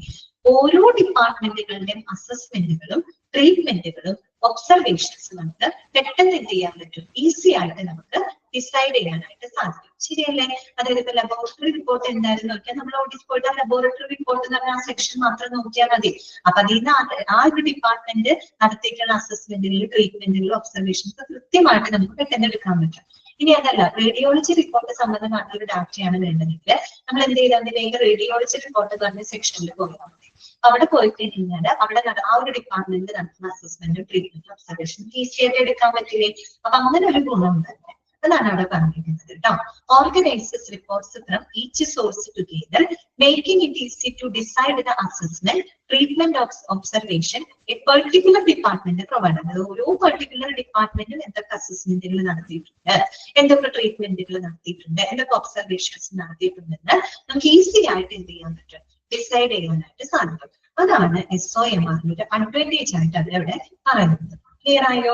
ഓരോ ഡിപ്പാർട്ട്മെന്റുകളുടെയും അസസ്മെന്റുകളും ട്രീറ്റ്മെന്റുകളും ഒബ്സർവേഷൻസ് നമുക്ക് പെട്ടെന്ന് എന്ത് ചെയ്യാൻ പറ്റും, ഈസി ആയിട്ട് നമുക്ക് ഡിസൈഡ് ചെയ്യാനായിട്ട് സാധിക്കും. ശരിയല്ലേ? അതായത് ഇപ്പൊ ലബോറട്ടറി റിപ്പോർട്ട് എന്തായാലും നോക്കിയാൽ നമ്മൾ ഓഡിറ്റ് പോയിട്ട് ലബോറട്ടറി റിപ്പോർട്ട് എന്ന് പറഞ്ഞ ആ സെക്ഷൻ മാത്രം നോക്കിയാൽ മതി. അപ്പൊ അതിൽ നിന്ന് ആ ഒരു ഡിപ്പാർട്ട്മെന്റ് നടത്തിയിട്ടുള്ള അസസ്മെന്റുകൾ, ട്രീറ്റ്മെന്റുകൾ, ഒബ്സർവേഷൻസ് കൃത്യമായിട്ട് നമുക്ക് പെട്ടെന്ന് എടുക്കാൻ പറ്റും. ഇനി അതല്ല, റേഡിയോളജി റിപ്പോർട്ട് സംബന്ധമായിട്ടുള്ള ഡാറ്റയാണ് വേണ്ടതെങ്കിൽ നമ്മൾ എന്ത് ചെയ്താൽ വേഗം റേഡിയോളജി റിപ്പോർട്ട് പറഞ്ഞ സെക്ഷനിൽ പോയാൽ മതി. അവിടെ പോയി കഴിഞ്ഞാൽ അവിടെ ആ ഒരു ഡിപ്പാർട്ട്മെന്റ് നടത്തുന്ന അസസ്മെന്റ്, ട്രീറ്റ്മെന്റ്, ഒബ്സർവേഷൻ ഈസി ആയിട്ട് എടുക്കാൻ പറ്റില്ലേ? അപ്പൊ അങ്ങനെ ഒരു ഗുണം തന്നെ അതാണ് അവിടെ പറഞ്ഞിരിക്കുന്നത് കേട്ടോ. Organizes reports from each source together, making it easy to decide the assessment, treatment of observation a particular department provide. അതായത് ഓരോ പെർട്ടിക്കുലർ ഡിപ്പാർട്ട്മെന്റും എന്തൊക്കെ അസസ്മെന്റുകൾ നടത്തിയിട്ടുണ്ട്, എന്തൊക്കെ ട്രീറ്റ്മെന്റുകൾ നടത്തിയിട്ടുണ്ട്, എന്തൊക്കെ ഒബ്സർവേഷൻസ് നടത്തിയിട്ടുണ്ടെന്ന് നമുക്ക് ഈസി ആയിട്ട് എന്ത് ചെയ്യാൻ പറ്റും, ഡിസൈഡ് ചെയ്യാനായിട്ട് സാധിക്കും. അതാണ് SOMRന്റെ ഒരു അഡ്വാൻറ്റേജ് ആയിട്ട് അവരവിടെ പറയുന്നത്. ക്ലിയർ ആയോ?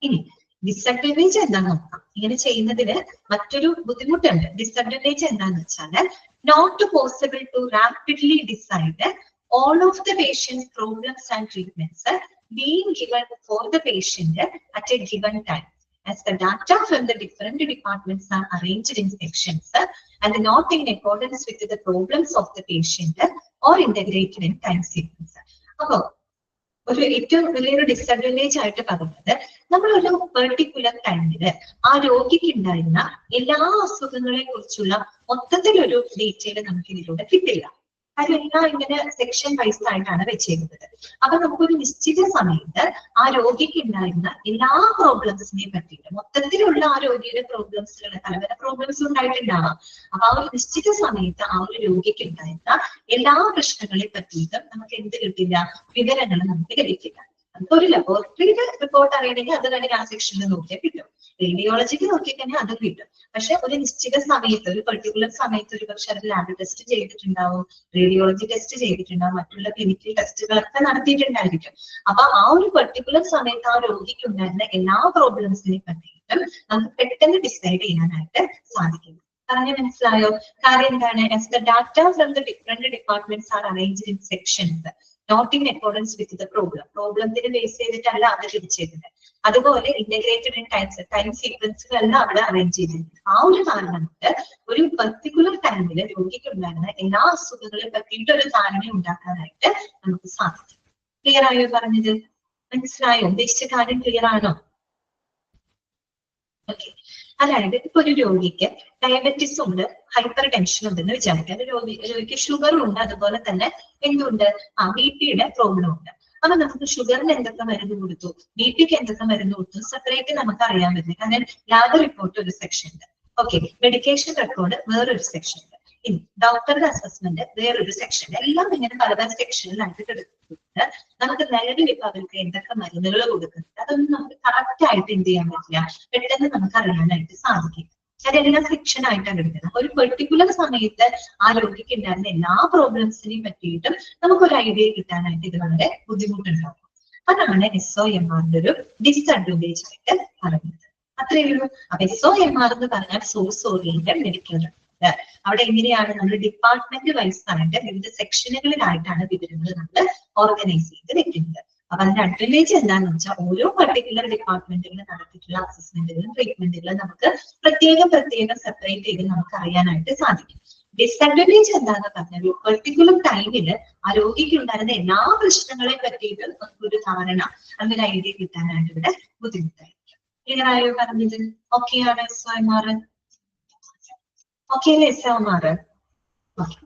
ഇനി ഡിസഡ്വാൻറ്റേജ് എന്താന്ന് നോക്കാം. ഇങ്ങനെ ചെയ്യുന്നതിന് മറ്റൊരു ബുദ്ധിമുട്ടുണ്ട്. ഡിസഡ്വാൻറ്റേജ് എന്താന്ന് വെച്ചാൽ not possible to rapidly decide all of the patient's problems and treatments being given for the patient at a given time, as the data from the different departments are arranged in sections and not in accordance with the problems of the patient or integrated in time sequence. അപ്പോൾ ഒരു ഏറ്റവും വലിയൊരു disadvantage ആയിട്ട് പറയുന്നത് നമ്മളൊരു particular ടൈമില് ആ രോഗിക്ക് ഉണ്ടായിരുന്ന എല്ലാ അസുഖങ്ങളെ കുറിച്ചുള്ള മൊത്തത്തിലൊരു ഡീറ്റെയിൽ നമുക്ക് ഇതിലൂടെ കിട്ടില്ല. അതെല്ലാം ഇങ്ങനെ സെക്ഷൻ വൈസ് ആയിട്ടാണ് വെച്ചേക്കുന്നത്. അപ്പൊ നമുക്കൊരു നിശ്ചിത സമയത്ത് ആ രോഗിക്ക് ഉണ്ടായിരുന്ന എല്ലാ പ്രോബ്ലംസിനെ പറ്റിയിട്ട് മൊത്തത്തിലുള്ള ആ രോഗിയുടെ പ്രോബ്ലംസുകൾ, പല പ്രോബ്ലംസ് ഉണ്ടായിട്ടുണ്ടാവാം. അപ്പൊ ആ ഒരു നിശ്ചിത സമയത്ത് ആ ഒരു രോഗിക്ക് ഉണ്ടായിരുന്ന എല്ലാ പ്രശ്നങ്ങളെ പറ്റിയിട്ടും നമുക്ക് എന്ത് കിട്ടില്ല, വിവരങ്ങൾ നമുക്ക് ലഭിക്കില്ല. നമുക്ക് ഒരു ലബോറട്ടറിയുടെ റിപ്പോർട്ട് അറിയണമെങ്കിൽ അത് കഴിഞ്ഞ് ആ സെക്ഷനിൽ നോക്കിയാൽ കിട്ടും. റേഡിയോളജിക്ക് നോക്കിക്കഴിഞ്ഞാൽ അത് കിട്ടും. പക്ഷെ ഒരു നിശ്ചിത സമയത്ത്, ഒരു പെർട്ടിക്കുലർ സമയത്ത് ഒരു പക്ഷെ അത് ലാബ് ടെസ്റ്റ് ചെയ്തിട്ടുണ്ടാവും, റേഡിയോളജി ടെസ്റ്റ് ചെയ്തിട്ടുണ്ടാവും, മറ്റുള്ള ക്ലിനിക്കൽ ടെസ്റ്റുകളൊക്കെ നടത്തിയിട്ടുണ്ടായിരിക്കും. അപ്പൊ ആ ഒരു പെർട്ടിക്കുലർ സമയത്ത് ആ രോഗിക്ക് ഉണ്ടായിരുന്ന എല്ലാ പ്രോബ്ലംസിനെ പറ്റിയിട്ടും നമുക്ക് പെട്ടെന്ന് ഡിസൈഡ് ചെയ്യാനായിട്ട് സാധിക്കും. പറഞ്ഞു മനസ്സിലായോ? കാര്യം എന്താണ്? As the data from the different departments are arranged in sections, not in accordance with the problem. പ്രോബ്ലത്തിന് ബേസ് ചെയ്തിട്ടല്ല അത് തിരിച്ചേക്കുന്നത്. അതുപോലെ ഇന്റഗ്രേറ്റഡ് ഇൻ ടൈം സീക്വൻസുകളെല്ലാം അവിടെ അറേഞ്ച് ചെയ്തിട്ടുണ്ട്. ആ ഒരു കാരണം കൊണ്ട് ഒരു പെർട്ടിക്കുലർ ടൈമിൽ രോഗിക്ക് ഉണ്ടാകുന്ന എല്ലാ അസുഖങ്ങളെ പറ്റിയിട്ട് ഒരു ധാരണ ഉണ്ടാക്കാനായിട്ട് നമുക്ക് സാധിക്കും. ക്ലിയർ ആയോ പറഞ്ഞത്? മനസ്സിലായോ? ഉദ്ദേശിച്ച കാര്യം ക്ലിയർ ആണോ? ഓക്കെ. അതായത് ഇപ്പൊ ഒരു രോഗിക്ക് ഡയബറ്റിസ് ഉണ്ട്, ഹൈപ്പർ ടെൻഷൻ ഉണ്ടെന്ന് വിചാരിക്കാം. രോഗിക്ക് ഷുഗറും ഉണ്ട്, അതുപോലെ തന്നെ എന്തുണ്ട്, BP-യുടെ പ്രോബ്ലം ഉണ്ട്. അപ്പൊ നമുക്ക് ഷുഗറിന് എന്തൊക്കെ മരുന്ന് കൊടുത്തു, BP-ക്ക് എന്തൊക്കെ മരുന്ന് കൊടുത്തു, സെപ്പറേറ്റ് നമുക്ക് അറിയാൻ പറ്റില്ല. കാരണം ലാബ് റിപ്പോർട്ട് ഒരു സെക്ഷൻ ഉണ്ട്, ഓക്കെ, മെഡിക്കേഷൻ റെക്കോർഡ് വേറൊരു സെക്ഷൻ ഉണ്ട്, ഇനി ഡോക്ടറുടെ അസസ്മെന്റ് വേറൊരു സെക്ഷൻ. എല്ലാം ഇങ്ങനെ പല പല സെക്ഷനിലായിട്ട് എടുത്തിട്ടുണ്ട്. നമുക്ക് നിലവിൽ ഇപ്പൊ അവർക്ക് എന്തൊക്കെ മരുന്നുകൾ കൊടുക്കുന്നുണ്ട് അതൊന്നും നമുക്ക് കറക്റ്റ് ആയിട്ട് എന്ത് ചെയ്യാൻ പറ്റില്ല, പെട്ടെന്ന് നമുക്ക് അറിയാനായിട്ട് സാധിക്കും. അതെല്ലാം സെക്ഷൻ ആയിട്ടാണ് എടുക്കുന്നത്. ഒരു പെർട്ടിക്കുലർ സമയത്ത് ആ രോഗിക്ക് ഉണ്ടായിരുന്ന എല്ലാ പ്രോബ്ലംസിനെയും പറ്റിയിട്ടും നമുക്കൊരു ഐഡിയ കിട്ടാനായിട്ട് ഇത് വളരെ ബുദ്ധിമുട്ടുണ്ടാവും. അതാണ് SOMRന്റെ ഒരു ഡിസഡ്വാൻറ്റേജ് ആയിട്ട് പറയുന്നത്. അത്രയേ ഉള്ളൂ. അപ്പൊ SOMR എന്ന് പറഞ്ഞാൽ സോഴ്സ് ഓറിയന്റഡ് മെഡിക്കൽ റെക്കോർഡ്. അവിടെ എങ്ങനെയാണ് നമ്മൾ ഡിപ്പാർട്ട്മെന്റ് വൈസ് ആയിട്ട് വിവിധ സെക്ഷനുകളിലായിട്ടാണ് വിവരങ്ങൾ നമ്മൾ ഓർഗനൈസ് ചെയ്ത് വെക്കുന്നത്. അപ്പൊ അതിന്റെ അഡ്വാൻറ്റേജ് എന്താണെന്ന് വെച്ചാൽ ഓരോ പെർട്ടിക്കുലർ ഡിപ്പാർട്ട്മെന്റുകളിൽ നടത്തിയിട്ടുള്ള അസസ്മെന്റുകളും ട്രീറ്റ്മെന്റുകളും നമുക്ക് പ്രത്യേകം സെപ്പറേറ്റ് ചെയ്ത് നമുക്ക് അറിയാനായിട്ട് സാധിക്കും. ഡിസഡ്വാൻറ്റേജ് എന്താന്ന് പറഞ്ഞാൽ ഒരു പെർട്ടിക്കുലർ ടൈമില് ആ രോഗിക്ക് ഉണ്ടായിരുന്ന എല്ലാ പ്രശ്നങ്ങളെ പറ്റിയിട്ട് നമുക്കൊരു ധാരണ, അങ്ങനെ ഐഡിയ കിട്ടാനായിട്ട് ഇവിടെ ബുദ്ധിമുട്ടായിരിക്കും. ക്ലിയർ ആയോ പറഞ്ഞത്? ഓക്കെയാണ് SOMR? ഓക്കെ അല്ലേ SOMR? ഓക്കെ.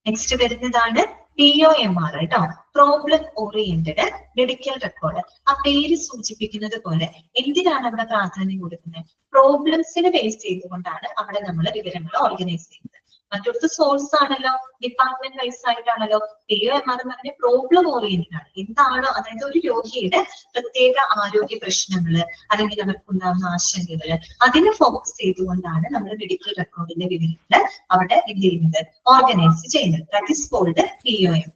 നെക്സ്റ്റ് വരുന്നതാണ് POMR കേട്ടോ, പ്രോബ്ലം ഓറിയന്റഡ് മെഡിക്കൽ റെക്കോർഡ്. ആ പേര് സൂചിപ്പിക്കുന്നത് പോലെ എന്തിനാണ് അവിടെ പ്രാധാന്യം കൊടുക്കുന്നത്? പ്രോബ്ലംസിനെ ബേസ് ചെയ്തുകൊണ്ടാണ് അവിടെ നമ്മൾ വിവരങ്ങൾ ഓർഗനൈസ് ചെയ്യുന്നത്. മറ്റൊരു സോഴ്സ് ആണല്ലോ, ഡിപ്പാർട്ട്മെന്റ് വൈസ് ആയിട്ടാണല്ലോ. POMR എന്ന് പറഞ്ഞാൽ പ്രോബ്ലം ഓറിയന്റഡ് ആണ്. എന്താണോ, അതായത് ഒരു രോഗിയുടെ പ്രത്യേക ആരോഗ്യ പ്രശ്നങ്ങള് അല്ലെങ്കിൽ അവർക്കുണ്ടാകുന്ന ആശങ്കകള് അതിനെ ഫോക്കസ് ചെയ്തുകൊണ്ടാണ് നമ്മൾ മെഡിക്കൽ റെക്കോർഡിന്റെ വിവരങ്ങൾ അവിടെ എന്ത് ചെയ്യുന്നത്, ഓർഗനൈസ് ചെയ്യുന്നത്. That is called POMR.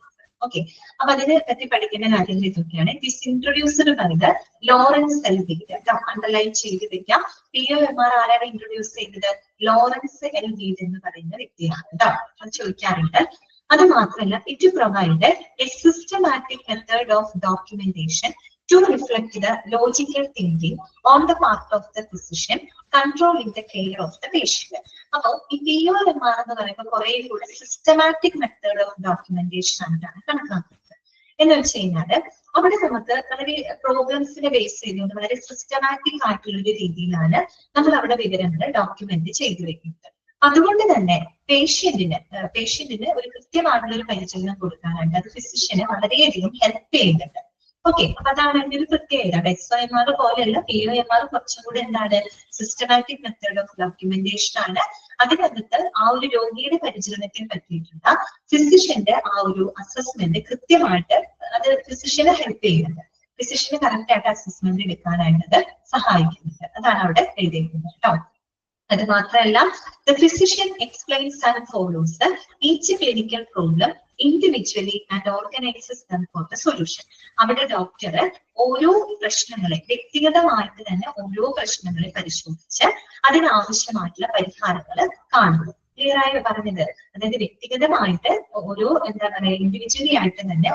Okay, അപ്പൊ അതിനെ പറ്റി പഠിക്കേണ്ട കാര്യങ്ങൾ ഇതൊക്കെയാണ്. ദിസ് ഇൻട്രൊഡ്യൂസർ പറയുന്നത് ലോറൻസ് എൽബീഡ്. അണ്ടർലൈൻ ചെയ്ത് വെക്കാം. POMR ആരാണ് ഇൻട്രൊഡ്യൂസ് ചെയ്തത്? ലോറൻസ് എൽബീഡ് എന്ന് പറയുന്ന വ്യക്തിയാണ് കേട്ടോ. അത് ചോദിക്കാറുണ്ട്. അത് മാത്രമല്ല, it provide A systematic method of documentation to reflect the logical thinking on the part of the physician controlling the care of the patient. അപ്പോൾ ഈ POMR എന്ന് പറയുമ്പോൾ കുറെ കൂടെ സിസ്റ്റമാറ്റിക് മെത്തേഡ് ഓഫ് ഡോക്യുമെന്റേഷൻ ആയിട്ടാണ് കണക്കാക്കുന്നത്. എന്ന് വെച്ച് കഴിഞ്ഞാല് അവിടെ നമുക്ക് വളരെ പ്രോബ്ലംസിനെ ബേസ് ചെയ്തുകൊണ്ട് വളരെ സിസ്റ്റമാറ്റിക് ആയിട്ടുള്ള ഒരു രീതിയിലാണ് നമ്മൾ അവിടെ വിവരങ്ങൾ ഡോക്യുമെന്റ് ചെയ്തു വെക്കുന്നത്. അതുകൊണ്ട് തന്നെ പേഷ്യന്റിന് ഒരു കൃത്യമായിട്ടുള്ള ഒരു പരിചരണം കൊടുക്കാനായിട്ട് അത് ഫിസിഷ്യനെ വളരെയധികം ഹെൽപ്പ് ചെയ്യുന്നുണ്ട്. ഓക്കെ, അപ്പൊ അതാണ് അതിന്റെ ഒരു പ്രത്യേകത. SOMR പോലെയല്ല, POMR കുറച്ചും കൂടി എന്താണ്, സിസ്റ്റമാറ്റിക് മെത്തേഡ് ഓഫ് ഡോക്യുമെന്റേഷൻ ആണ്. അതിനകത്ത് ആ ഒരു രോഗിയുടെ പരിചരണത്തിന് പറ്റിയിട്ടുള്ള ഫിസിഷ്യന്റെ ആ ഒരു അസസ്മെന്റ് കൃത്യമായിട്ട് അത് ഫിസിഷ്യനെ ഹെൽപ്പ് ചെയ്യുന്നുണ്ട്. ഫിസിഷ്യന് കറക്റ്റ് ആയിട്ട് അസസ്മെന്റ് എടുക്കാനായിട്ട് സഹായിക്കുന്നുണ്ട്. അതാണ് അവിടെ എഴുതിയിരിക്കുന്നത് കേട്ടോ. അത് മാത്രമല്ല, the physician explains and follows each clinical problem individually and organizes them for the solution. അവിടെ ഡോക്ടർ ഓരോ പ്രശ്നങ്ങളെ വ്യക്തിഗതമായിട്ട് തന്നെ ഓരോ പ്രശ്നങ്ങളെ പരിശോധിച്ച് അതിനാവശ്യമായിട്ടുള്ള പരിഹാരങ്ങൾ കാണുന്നു. ക്ലിയർ ആയി പറഞ്ഞത്? അതായത് വ്യക്തിഗതമായിട്ട് ഓരോ എന്താ പറയുക, ഇൻഡിവിജ്വലി ആയിട്ട് തന്നെ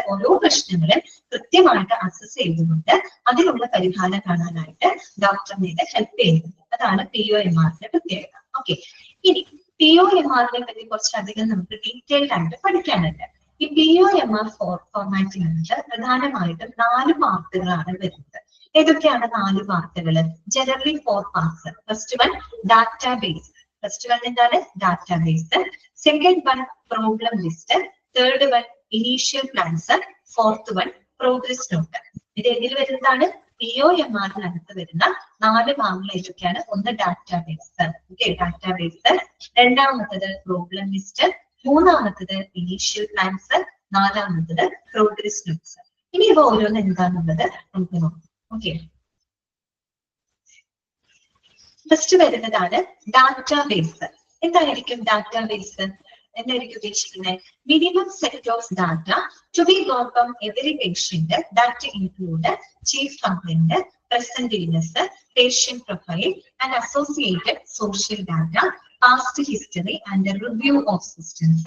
ഓരോ പ്രശ്നങ്ങളും കൃത്യമായിട്ട് അസസ് ചെയ്തുകൊണ്ട് അതിനുള്ള പരിഹാരം കാണാനായിട്ട് ഡോക്ടറിനെ ഹെൽപ്പ് ചെയ്യുന്നുണ്ട്. അതാണ് POMRന്റെ പ്രത്യേകത. ഓക്കെ, ഇനി POMRനെ പറ്റി കുറച്ചധികം നമുക്ക് ഡീറ്റെയിൽഡ് ആയിട്ട് പഠിക്കാനുണ്ട്. ഈ POMR ഫോർമാറ്റിനകത്ത് പ്രധാനമായിട്ടും 4 പാർട്ടുകളാണ് വരുന്നത്. ഏതൊക്കെയാണ് 4 പാർട്ടുകൾ? Generally 4 parts. First one database. First one എന്താണ്? Database. Second one problem list. Third one initial plans. Fourth one progress note. ഇത് ഏതിൽ വരുന്നതാണ്? POMRനകത്ത് വരുന്ന 4 ഭാഗങ്ങൾ ഏതൊക്കെയാണ്? ഒന്ന് ഡാറ്റാബേസ്. Okay, database. രണ്ടാമത്തത് പ്രോബ്ലം ലിസ്റ്റ്. മൂന്നാമത്തത് ഇനീഷ്യൽ പ്ലാൻസ്. നാലാമത്തത് പ്രോഗ്രസ് നോട്ട്സ്. ഇനി ഇവ ഓരോന്ന് എന്താണെന്നുള്ളത് നമുക്ക് നോക്കാം. ഓക്കെ, ഫസ്റ്റ് വരുന്നതാണ് ഡാറ്റാബേസ്. എന്തായിരിക്കും ഡാറ്റാബേസ്? എന്തായിരിക്കും ഉദ്ദേശിക്കുന്നത്? Minimum set of data to be got from every patient that include chief complaint, present illness, patient profile, and associated social data, past history, and a review of systems,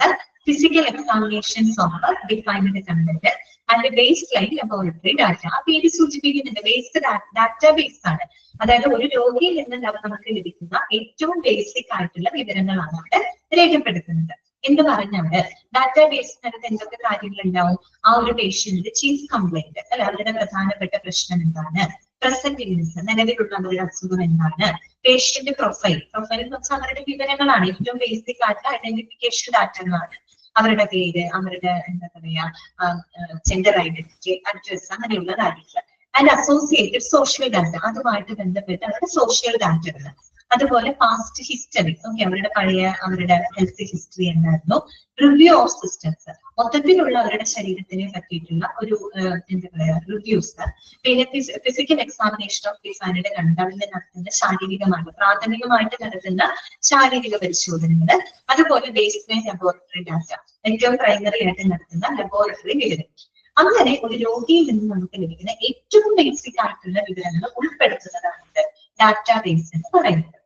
physical examinations of defined content, and the baseline laboratory data. ആ പേര് സൂചിപ്പിക്കുന്നുണ്ട്, based database ആണ്. അതായത് ഒരു രോഗിയിൽ നിന്ന് നമുക്ക് ലഭിക്കുന്ന ഏറ്റവും ബേസിക് ആയിട്ടുള്ള വിവരങ്ങളാണ് അവിടെ രേഖപ്പെടുത്തുന്നത്. എന്ന് പറഞ്ഞാല് ഡാറ്റാബേസിനകത്ത് എന്തൊക്കെ കാര്യങ്ങൾ ഉണ്ടാവും? ആ ഒരു പേഷ്യന്റ് ചീഫ് കംപ്ലൈന്റ് അല്ലെ, അവരുടെ പ്രധാനപ്പെട്ട പ്രശ്നം എന്താണ്, പ്രസന്റ് ഇൽനെസ് നിലവിലുള്ള അവരുടെ അസുഖം എന്താണ്, പേഷ്യന്റ് പ്രൊഫൈൽ എന്ന് വെച്ചാൽ അവരുടെ വിവരങ്ങളാണ്, ഏറ്റവും ബേസിക് ആയിട്ട് ഐഡന്റിഫിക്കേഷൻ ഡാറ്റകളാണ്. അവരുടെ പേര്, അവരുടെ എന്താ പറയാ ജെൻഡർ ഐഡന്റിറ്റി, അഡ്രസ്, അങ്ങനെയുള്ള കാര്യങ്ങൾ. ആൻഡ് അസോസിയേറ്റഡ് സോഷ്യൽ ഡാറ്റ, അതുമായിട്ട് ബന്ധപ്പെട്ട് അവരുടെ സോഷ്യൽ ഡാറ്റകൾ. അതുപോലെ പാസ്റ്റ് ഹിസ്റ്ററി, ഓക്കെ, അവരുടെ ഹെൽത്ത് ഹിസ്റ്ററി എന്തായിരുന്നു. റിവ്യൂ ഓഫ് സിസ്റ്റംസ്, മൊത്തത്തിലുള്ള അവരുടെ ശരീരത്തിനെ പറ്റിയിട്ടുള്ള ഒരു എന്താ പറയാ റിവ്യൂസ്. പിന്നെ ഫിസിക്കൽ എക്സാമിനേഷൻ ഓഫ് ഡിഫൈൻഡ് കണ്ടവരിൽ നടത്തുന്ന പ്രാഥമികമായിട്ട് നടത്തുന്ന ശാരീരിക പരിശോധനകൾ. അതുപോലെ ബേസ്മെന്റ് ലബോറട്ടറി ഡാറ്റ, ഏറ്റവും പ്രൈമറി ആയിട്ട് നടത്തുന്ന ലബോറട്ടറി വിവരം. അങ്ങനെ ഒരു രോഗിയിൽ നിന്ന് നമുക്ക് ലഭിക്കുന്ന ഏറ്റവും ബേസിക് ആയിട്ടുള്ള വിവരങ്ങൾ ഉൾപ്പെടുത്തുന്നതാണ് ഡാറ്റാബേസ് എന്ന് പറയുന്നത്.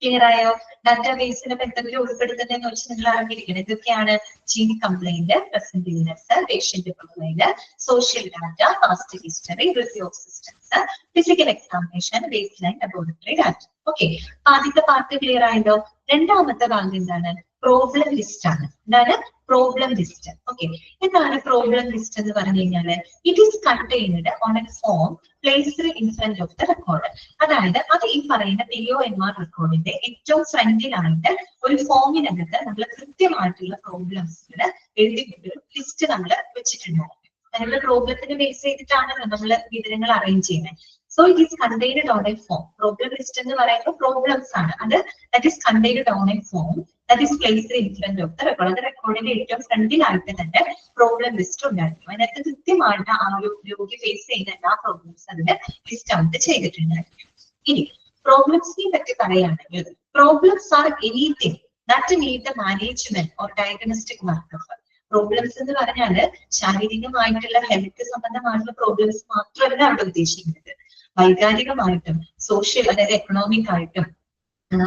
ക്ലിയർ ആയോ? ഡാറ്റാബേസിനെ എന്തെങ്കിലും ഉൾപ്പെടുത്തുന്നതെന്ന് വെച്ച് നിങ്ങൾ അറിഞ്ഞിരിക്കണം. ഇതൊക്കെയാണ് chief complaint, present illness, patient profile, social data, past history, review of systems, physical examination, base line laboratory data. Okay, ആദ്യത്തെ പാർട്ട് ക്ലിയർ ആയല്ലോ. രണ്ടാമത്തെ ഭാഗം എന്താണ്? പ്രോബ്ലം ലിസ്റ്റ് ആണ്. എന്താണ് പ്രോബ്ലം ലിസ്റ്റ്? ഓക്കെ, എന്താണ് പ്രോബ്ലം ലിസ്റ്റ് എന്ന് പറഞ്ഞു കഴിഞ്ഞാല് it is contained on a form placed in front of the record. അതായത് അത് ഈ പറയുന്ന POMR റെക്കോർഡിന്റെ ഏറ്റവും ഫ്രണ്ടിലായിട്ട് ഒരു ഫോമിനകത്ത് നമ്മൾ കൃത്യമായിട്ടുള്ള പ്രോബ്ലംസുകൾ എഴുതിക്കൊണ്ട് ലിസ്റ്റ് നമ്മൾ വെച്ചിട്ടുണ്ടാവും. നമ്മുടെ പ്രോബ്ലത്തിന് ബേസ് ചെയ്തിട്ടാണല്ലോ നമ്മൾ വിവരങ്ങൾ അറേഞ്ച് ചെയ്യുന്നത്. So it is contained on a form. Problem list എന്ന് പറയുമ്പോൾ പ്രോബ്ലംസ് ആണ്. അത് that is contained on a form that is placed in front of the record. അത് റെക്കോർഡിന്റെ ഏറ്റവും ഫ്രണ്ടിലായിട്ട് തന്നെ പ്രോബ്ലം ലിസ്റ്റ് ഉണ്ടായിരുന്നു. അതിനകത്ത് കൃത്യമായിട്ട് ആ ഒരു രോഗി ഫേസ് ചെയ്യുന്ന എല്ലാ പ്രോബ്ലംസ് അതിന് ലിസ്റ്റ് ഔട്ട് ചെയ്തിട്ടുണ്ടായിരുന്നു. ഇനി പ്രോബ്ലംസിനെ പറ്റി പറയുകയാണെങ്കിൽ problems R anything that need the management or diagnostic work of. Problems എന്ന് പറഞ്ഞാല് ശാരീരികമായിട്ടുള്ള ഹെൽത്ത് സംബന്ധമായിട്ടുള്ള പ്രോബ്ലംസ് മാത്രമല്ല അവിടെ ഉദ്ദേശിക്കുന്നത്. വൈകാരികമായിട്ടും സോഷ്യൽ അതായത് എക്കണോമിക് ആയിട്ടും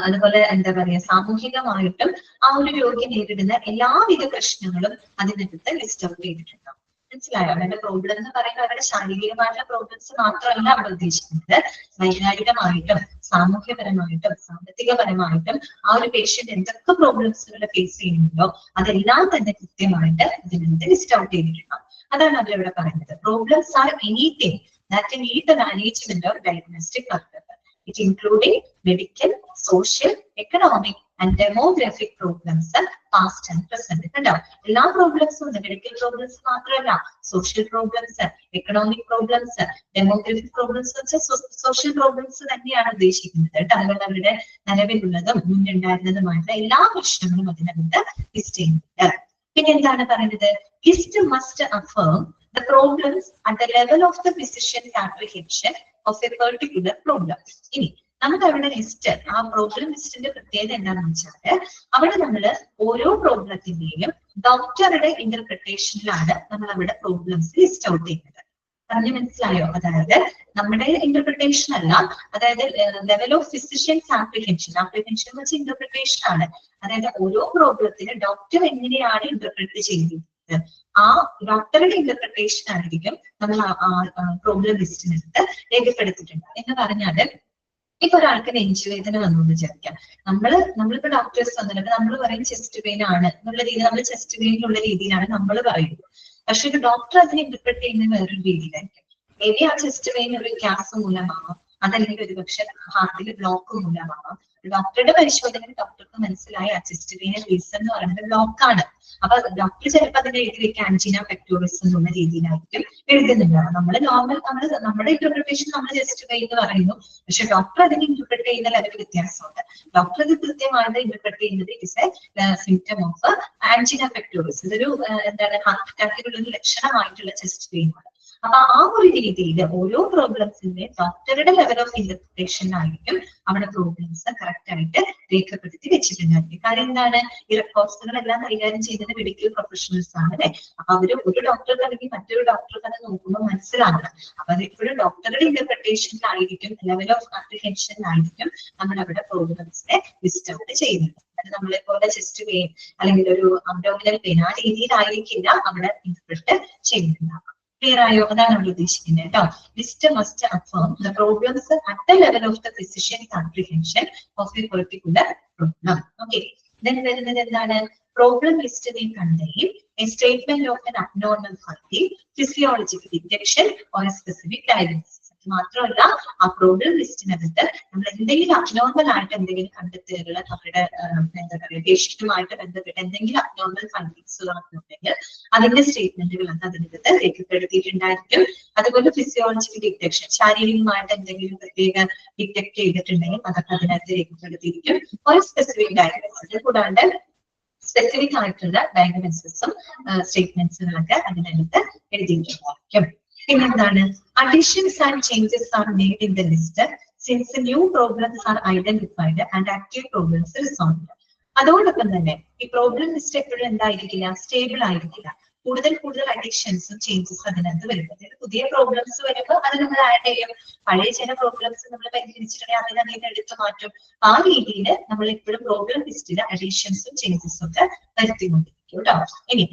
അതുപോലെ എന്താ പറയാ സാമൂഹികമായിട്ടും ആ ഒരു രോഗി നേരിടുന്ന എല്ലാവിധ പ്രശ്നങ്ങളും അതിനകത്ത് ലിസ്റ്റ് ഔട്ട് ചെയ്തിട്ടുണ്ടാവും. മനസ്സിലായോ? അവരുടെ പ്രോബ്ലം എന്ന് പറയുന്നത് അവരുടെ ശാരീരികമായിട്ടുള്ള പ്രോബ്ലംസ് മാത്രമല്ല അവിടെ ഉദ്ദേശിക്കുന്നത്. വൈകാരികമായിട്ടും സാമൂഹ്യപരമായിട്ടും സാമ്പത്തികപരമായിട്ടും ആ ഒരു പേഷ്യന്റ് എന്തൊക്കെ പ്രോബ്ലംസുകൾ ഫേസ് ചെയ്യുന്നുണ്ടോ അതെല്ലാം തന്നെ കൃത്യമായിട്ട് ഇതിനകത്ത് ലിസ്റ്റ് ഔട്ട് ചെയ്തിട്ടുണ്ടാവും. അതാണ് അവരിവിടെ പറയുന്നത്. Problems R anything that need the management or diagnostic purpose. It including medical, social, economic and demographic problems past and present. കണ്ടോ? എല്ലാ പ്രോബ്ലംസും ഉണ്ട്. മെഡിക്കൽ പ്രോബ്ലംസ് മാത്രമല്ല, social problems, economic problems, demographic problems വെച്ചാൽ social problems തന്നെയാണ് ഉദ്ദേശിക്കുന്നത് കേട്ടോ. അതുപോലെ അവരുടെ നിലവിലുള്ളതും മുന്നുണ്ടായിരുന്നതുമായിട്ടുള്ള എല്ലാ പ്രശ്നങ്ങളും അതിനകത്ത് ലിസ്റ്റ് ചെയ്യുന്നുണ്ട്. പിന്നെ എന്താണ് പറയുന്നത്? List must affirm the problems at the level of the physician's apprehension of a particular problem. ഇനി നമുക്ക് അവിടെ ലിസ്റ്റ് ആ പ്രോബ്ലം ലിസ്റ്റിന്റെ പ്രത്യേകത എന്താണെന്ന് വെച്ചാല് അവിടെ നമ്മൾ ഓരോ പ്രോബ്ലത്തിന്റെയും ഡോക്ടറുടെ ഇന്റർപ്രിട്ടേഷനിലാണ് നമ്മൾ അവിടെ പ്രോബ്ലംസ് ലിസ്റ്റ് ഔട്ട് ചെയ്യുന്നത്. പറഞ്ഞു മനസ്സിലായോ? അതായത് നമ്മുടെ ഇന്റർപ്രിട്ടേഷൻ അല്ല, അതായത് ലെവൽ ഓഫ് ഫിസിഷ്യൻസ് ആപ്രിഹെൻഷൻ. ആപ്രിഹെൻഷൻ എന്ന് വെച്ചാൽ ഇന്റർപ്രിട്ടേഷൻ ആണ്. അതായത് ഓരോ പ്രോബ്ലത്തിന് ഡോക്ടർ എങ്ങനെയാണ് ഇന്റർപ്രിറ്റ് ചെയ്യുന്നത് ആ ഡോക്ടറുടെ ഇന്റർപ്രിട്ടേഷൻ ആയിരിക്കും നമ്മൾ പ്രോബ്ലം ലിസ്റ്റിനകത്ത് രേഖപ്പെടുത്തിയിട്ടുണ്ട്. എന്ന് പറഞ്ഞാല് ഇപ്പൊ ഒരാൾക്ക് നെഞ്ചുവേദന വന്നു എന്ന് വിചാരിക്കാം. നമ്മളിപ്പോ ഡോക്ടേഴ്സ് വന്നിട്ട് നമ്മൾ പറയും ചെസ്റ്റ് പെയിൻ ആണ് എന്നുള്ള രീതിയിൽ, നമ്മൾ ചെസ്റ്റ് പെയിൻ ഉള്ള രീതിയിലാണ് നമ്മൾ പറയുന്നത്. പക്ഷെ ഒരു ഡോക്ടർ അതിനെ ഇന്റർപ്രിറ്റ് ചെയ്യുന്നത് വേറൊരു രീതിയിലായിരിക്കും. മേബി ആ ചെസ്റ്റ് പെയിൻ ഒരു ഗ്യാസ് മൂലമാവാം, അതല്ലെങ്കിൽ ഒരു പക്ഷെ ഹാർട്ടിൽ ബ്ലോക്ക് മൂലമാവാം. ഡോക്ടറുടെ പരിശോധനയിൽ ഡോക്ടർക്ക് മനസ്സിലായ ആ ചെസ്റ്റ് പെയിൻ റീസൺ എന്ന് പറയുന്നത് ബ്ലോക്കാണ്. അപ്പൊ ഡോക്ടർ ചിലപ്പോൾ അതിനെ എഴുതി വെക്കുക ആൻജിന പെക്ടോറിസ് എന്നുള്ള രീതിയിലായിരിക്കും എഴുതുന്നുണ്ടാവും. നമ്മുടെ ഇന്റർപ്രിട്ടേഷൻ നമ്മൾ ചെസ്റ്റ് പെയിൻ എന്ന് പറയുന്നു, പക്ഷെ ഡോക്ടർ അതിനെ ഇന്റർപ്രിറ്റ് ചെയ്യുന്ന ലെവൽ വ്യത്യാസമുണ്ട്. ഡോക്ടർ ഇത് കൃത്യമായിട്ട് ഇന്റർപ്രിറ്റ് ചെയ്യുന്നത് it's A symptom of angina pectoris. ഇതൊരു എന്താണ് ഹാർട്ട് അറ്റാക്കിനുള്ള ഒരു ലക്ഷണമായിട്ടുള്ള ചെസ്റ്റ് പെയിൻ ആണ്. അപ്പൊ ആ ഒരു രീതിയിൽ ഓരോ പ്രോബ്ലംസിന്റെ ഡോക്ടറുടെ ലെവൽ ഓഫ് ഇന്റർപ്രിട്ടേഷൻ ആയിരിക്കും അവിടെ പ്രോബ്ലംസ് കറക്റ്റ് ആയിട്ട് രേഖപ്പെടുത്തി വെച്ചിട്ടുണ്ടായിരിക്കും. കാര്യം എന്താണ്? ഈ റെക്കോർഡ്സുകളെല്ലാം കൈകാര്യം ചെയ്യുന്നത് മെഡിക്കൽ പ്രൊഫഷണൽസ് ആണ് അല്ലെ. അപ്പൊ അവര് ഒരു ഡോക്ടർക്ക് അല്ലെങ്കിൽ മറ്റൊരു ഡോക്ടർക്ക് അത് നോക്കുമ്പോൾ മനസ്സിലാവണം. അപ്പൊ അത് എപ്പോഴും ഡോക്ടറുടെ ഇന്റർപ്രിട്ടേഷനിലായിരിക്കും, ലെവൽ ഓഫ് ആപ്രിഹെൻഷനിലായിരിക്കും നമ്മൾ അവിടെ പ്രോബ്ലംസിനെ ലിസ്റ്റ് ഔട്ട് ചെയ്യുന്നത്. അത് നമ്മളെ പോലെ ചെസ്റ്റ് പെയിൻ അല്ലെങ്കിൽ ഒരു അബ്ഡോമിനൽ പെയിൻ ആ രീതിയിലായിരിക്കില്ല അവിടെ ഇന്റർപ്രിറ്റ് ചെയ്യുന്നുണ്ടാവുക. ക്ലിയർ ആയോ? അതാണ് നമ്മൾ ഉദ്ദേശിക്കുന്നത് കേട്ടോ. List must affirm the problems at the level of the physicians apprehension of a particular problem. Okay, then വരുന്നത് എന്താണ്? Problem list contain a statement of an abnormal finding, physiological detection or a specific diagnosis. മാത്രമല്ല ആ problem ലിസ്റ്റിനകത്ത് നമ്മൾ എന്തെങ്കിലും abnormal ആയിട്ട് എന്തെങ്കിലും കണ്ടെത്തുകൾ നമ്മുടെ എന്താ പറയുക പേഷ്യന്റുമായിട്ട് ബന്ധപ്പെട്ട് എന്തെങ്കിലും അബ്നോർമൽ ഫൈൻഡിങ്സ് ഉണ്ടെങ്കിൽ അതിന്റെ സ്റ്റേറ്റ്മെന്റുകൾ അതിനകത്ത് രേഖപ്പെടുത്തിയിട്ടുണ്ടായിരിക്കും. അതുപോലെ ഫിസിയോളജിക്കൽ ഡിറ്റക്ഷൻ, ശാരീരികമായിട്ട് എന്തെങ്കിലും പ്രത്യേക ഡിറ്റക്ട് ചെയ്തിട്ടുണ്ടെങ്കിൽ അതൊക്കെ അതിനകത്ത് രേഖപ്പെടുത്തിയിരിക്കും. ഒരു സ്പെസിഫിക് ഡയഗ്നോസിസ് കൂടാണ്ട് സ്പെസിഫിക് ആയിട്ടുള്ള ഡയഗ്നോസിസും സ്റ്റേറ്റ്മെന്റ്സുകളൊക്കെ അതിനകത്ത് എഴുതിയിട്ടുണ്ടായിരിക്കും. പിന്നെന്താണ്? Additions and changes are made in the list since new problems R identified and active problems resolved. അതോടൊപ്പം തന്നെ ഈ പ്രോബ്ലം ലിസ്റ്റ് എപ്പോഴും എന്തായിരിക്കില്ല? സ്റ്റേബിൾ ആയിരിക്കില്ല. കൂടുതൽ അഡീഷൻസും ചേഞ്ചസും അതിനകത്ത് വരും. അതായത് പുതിയ പ്രോബ്ലംസ് വരുമ്പോൾ അത് നമ്മൾ ആഡ് ചെയ്യും. പഴയ ചില പ്രോബ്ലംസ് നമ്മൾ പരിഹരിച്ചിട്ടുണ്ടെങ്കിൽ അതിനെ എടുത്തു മാറ്റും. ആ രീതിയിൽ നമ്മൾ എപ്പോഴും പ്രോബ്ലം ലിസ്റ്റിൽ അഡീഷൻസും ചേഞ്ചസും ഒക്കെ വരുത്തിക്കൊണ്ടിരിക്കും കേട്ടോ. ഇനി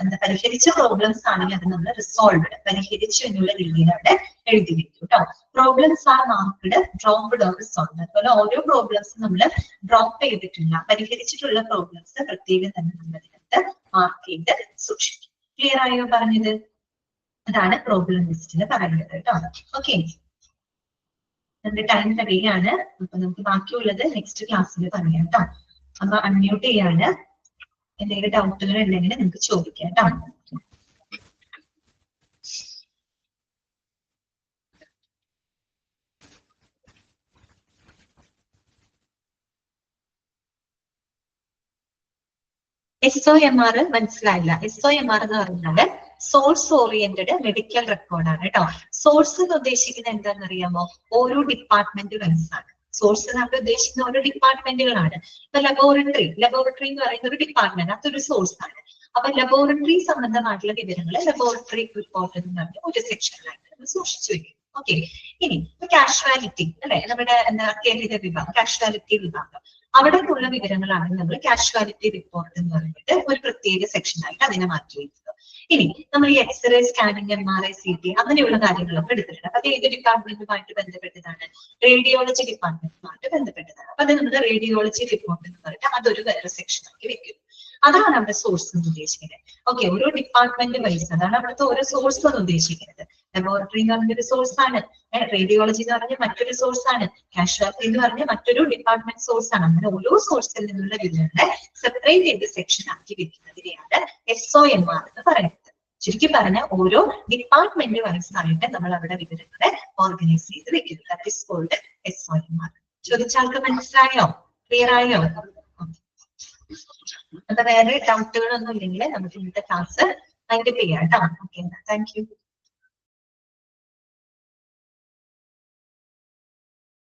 എന്താ പരിഹരിച്ച പ്രോബ്ലംസ് ആണെങ്കിൽ അത് നമ്മൾ റിസോൾവ്ഡ്, പരിഹരിച്ചു എന്നുള്ള രീതിയിൽ അവിടെ എഴുതി വെക്കും കേട്ടോ. Problems R marked, dropped or resolved. അതുപോലെ ഓരോ പ്രോബ്ലംസ് നമ്മൾ ഡ്രോപ്പ് ചെയ്തിട്ടില്ല, പരിഹരിച്ചിട്ടുള്ള പ്രോബ്ലംസ് പ്രത്യേകം തന്നെ നമ്മൾ അതിനകത്ത് മാർക്ക് ചെയ്ത് സൂക്ഷിക്കും. ക്ലിയർ ആയോ പറഞ്ഞത്? അതാണ് പ്രോബ്ലം ലിസ്റ്റിൽ പറയുന്നത് കേട്ടോ. ഓക്കെ, നമ്മുടെ ടൈം കഴിയാണ്. അപ്പൊ നമുക്ക് ബാക്കിയുള്ളത് നെക്സ്റ്റ് ക്ലാസ്സിൽ പറയാം കേട്ടോ. അപ്പൊ അൺമ്യൂട്ട് ചെയ്യാണ്. എന്തെങ്കിലും ഡൗട്ടുകൾ ഉണ്ടെങ്കിൽ നിങ്ങൾക്ക് ചോദിക്കാം കേട്ടോ. SOMR മനസ്സിലായില്ല. SOMR എന്ന് പറഞ്ഞാല് സോഴ്സ് ഓറിയന്റഡ് മെഡിക്കൽ റെക്കോർഡാണ് കേട്ടോ. സോഴ്സ് എന്ന് ഉദ്ദേശിക്കുന്നത് എന്താണെന്ന് അറിയാമോ? ഓരോ ഡിപ്പാർട്ട്മെന്റ് വൈസാണ്. സോഴ്സ് നമ്മൾ ഉദ്ദേശിക്കുന്ന ഓരോ ഡിപ്പാർട്ട്മെന്റുകളാണ്. ഇപ്പൊ ലബോറട്ടറി എന്ന് പറയുന്ന ഒരു ഡിപ്പാർട്ട്മെന്റ്, അതൊരു സോഴ്സ് ആണ്. അപ്പൊ ലബോറട്ടറി സംബന്ധമായിട്ടുള്ള വിവരങ്ങൾ ലബോറട്ടറി റിപ്പോർട്ട് എന്ന് പറഞ്ഞ ഒരു സെക്ഷനിലായിട്ട് നമ്മൾ സൂക്ഷിച്ചു വെക്കും. ഓക്കെ. ഇനി കാഷ്വാലിറ്റി അല്ലെ, നമ്മുടെ എന്താ കേന്ദ്ര വിഭാഗം, കാഷ്വാലിറ്റി വിഭാഗം, അവിടെ നിന്നുള്ള വിവരങ്ങളാണ് നമ്മൾ കാഷ്വാലിറ്റി റിപ്പോർട്ട് എന്ന് പറഞ്ഞിട്ട് ഒരു പ്രത്യേക സെക്ഷനായിട്ട് അതിനെ മാറ്റി വയ്ക്കുന്നത്. ഇനി നമ്മൾ ഈ എക്സ്റേ, സ്കാനിങ്, MRI, CT അങ്ങനെയുള്ള കാര്യങ്ങളൊക്കെ എടുത്തിട്ടുണ്ട്. അത് ഏത് ഡിപ്പാർട്ട്മെന്റുമായിട്ട് ബന്ധപ്പെട്ടതാണ്? റേഡിയോളജി ഡിപ്പാർട്ട്മെന്റുമായിട്ട് ബന്ധപ്പെട്ടതാണ്. അപ്പൊ അത് നമ്മുടെ റേഡിയോളജി റിപ്പോർട്ട് എന്ന് പറഞ്ഞിട്ട് അതൊരു വേറെ സെക്ഷനാക്കി വെക്കും. അതാണ് അവിടെ സോഴ്സ് എന്ന് ഉദ്ദേശിക്കുന്നത്. ഓക്കെ, ഓരോ ഡിപ്പാർട്ട്മെന്റ് വൈസ് അതാണ് അവിടുത്തെ ഓരോ സോഴ്സ് എന്ന് ഉദ്ദേശിക്കുന്നത്. ലബോറട്ടറി എന്ന് പറഞ്ഞൊരു സോഴ്സ് ആണ്, റേഡിയോളജി എന്ന് പറഞ്ഞ മറ്റൊരു സോഴ്സ് ആണ്, കാഷ്വാലിറ്റി എന്ന് പറഞ്ഞ മറ്റൊരു ഡിപ്പാർട്ട്മെന്റ് സോഴ്സ് ആണ്. അങ്ങനെ ഓരോ സോഴ്സിൽ നിന്നുള്ള വിവരങ്ങളെ സെപ്പറേറ്റ് ചെയ്ത് സെക്ഷൻ ആക്കി വെക്കുന്നതിനെയാണ് SOMR എന്ന് പറയുന്നത്. ചുരുക്കി പറഞ്ഞ ഓരോ ഡിപ്പാർട്ട്മെന്റ് വൈസ് ആയിട്ട് നമ്മൾ അവിടെ വിവരങ്ങളെ ഓർഗനൈസ് ചെയ്ത് വെക്കുന്നത്. That is called SOMR. ചോദിച്ചാൾക്ക് മനസ്സിലായോ? ക്ലിയർ ആയോ? അപ്പൊ വേറെ ഡൗട്ടുകളൊന്നും ഇല്ലെങ്കിൽ നമുക്ക് ഇന്നത്തെ ക്ലാസ് വൈൻഡപ്പ് ചെയ്യാം കേട്ടോ. Okay, thank you.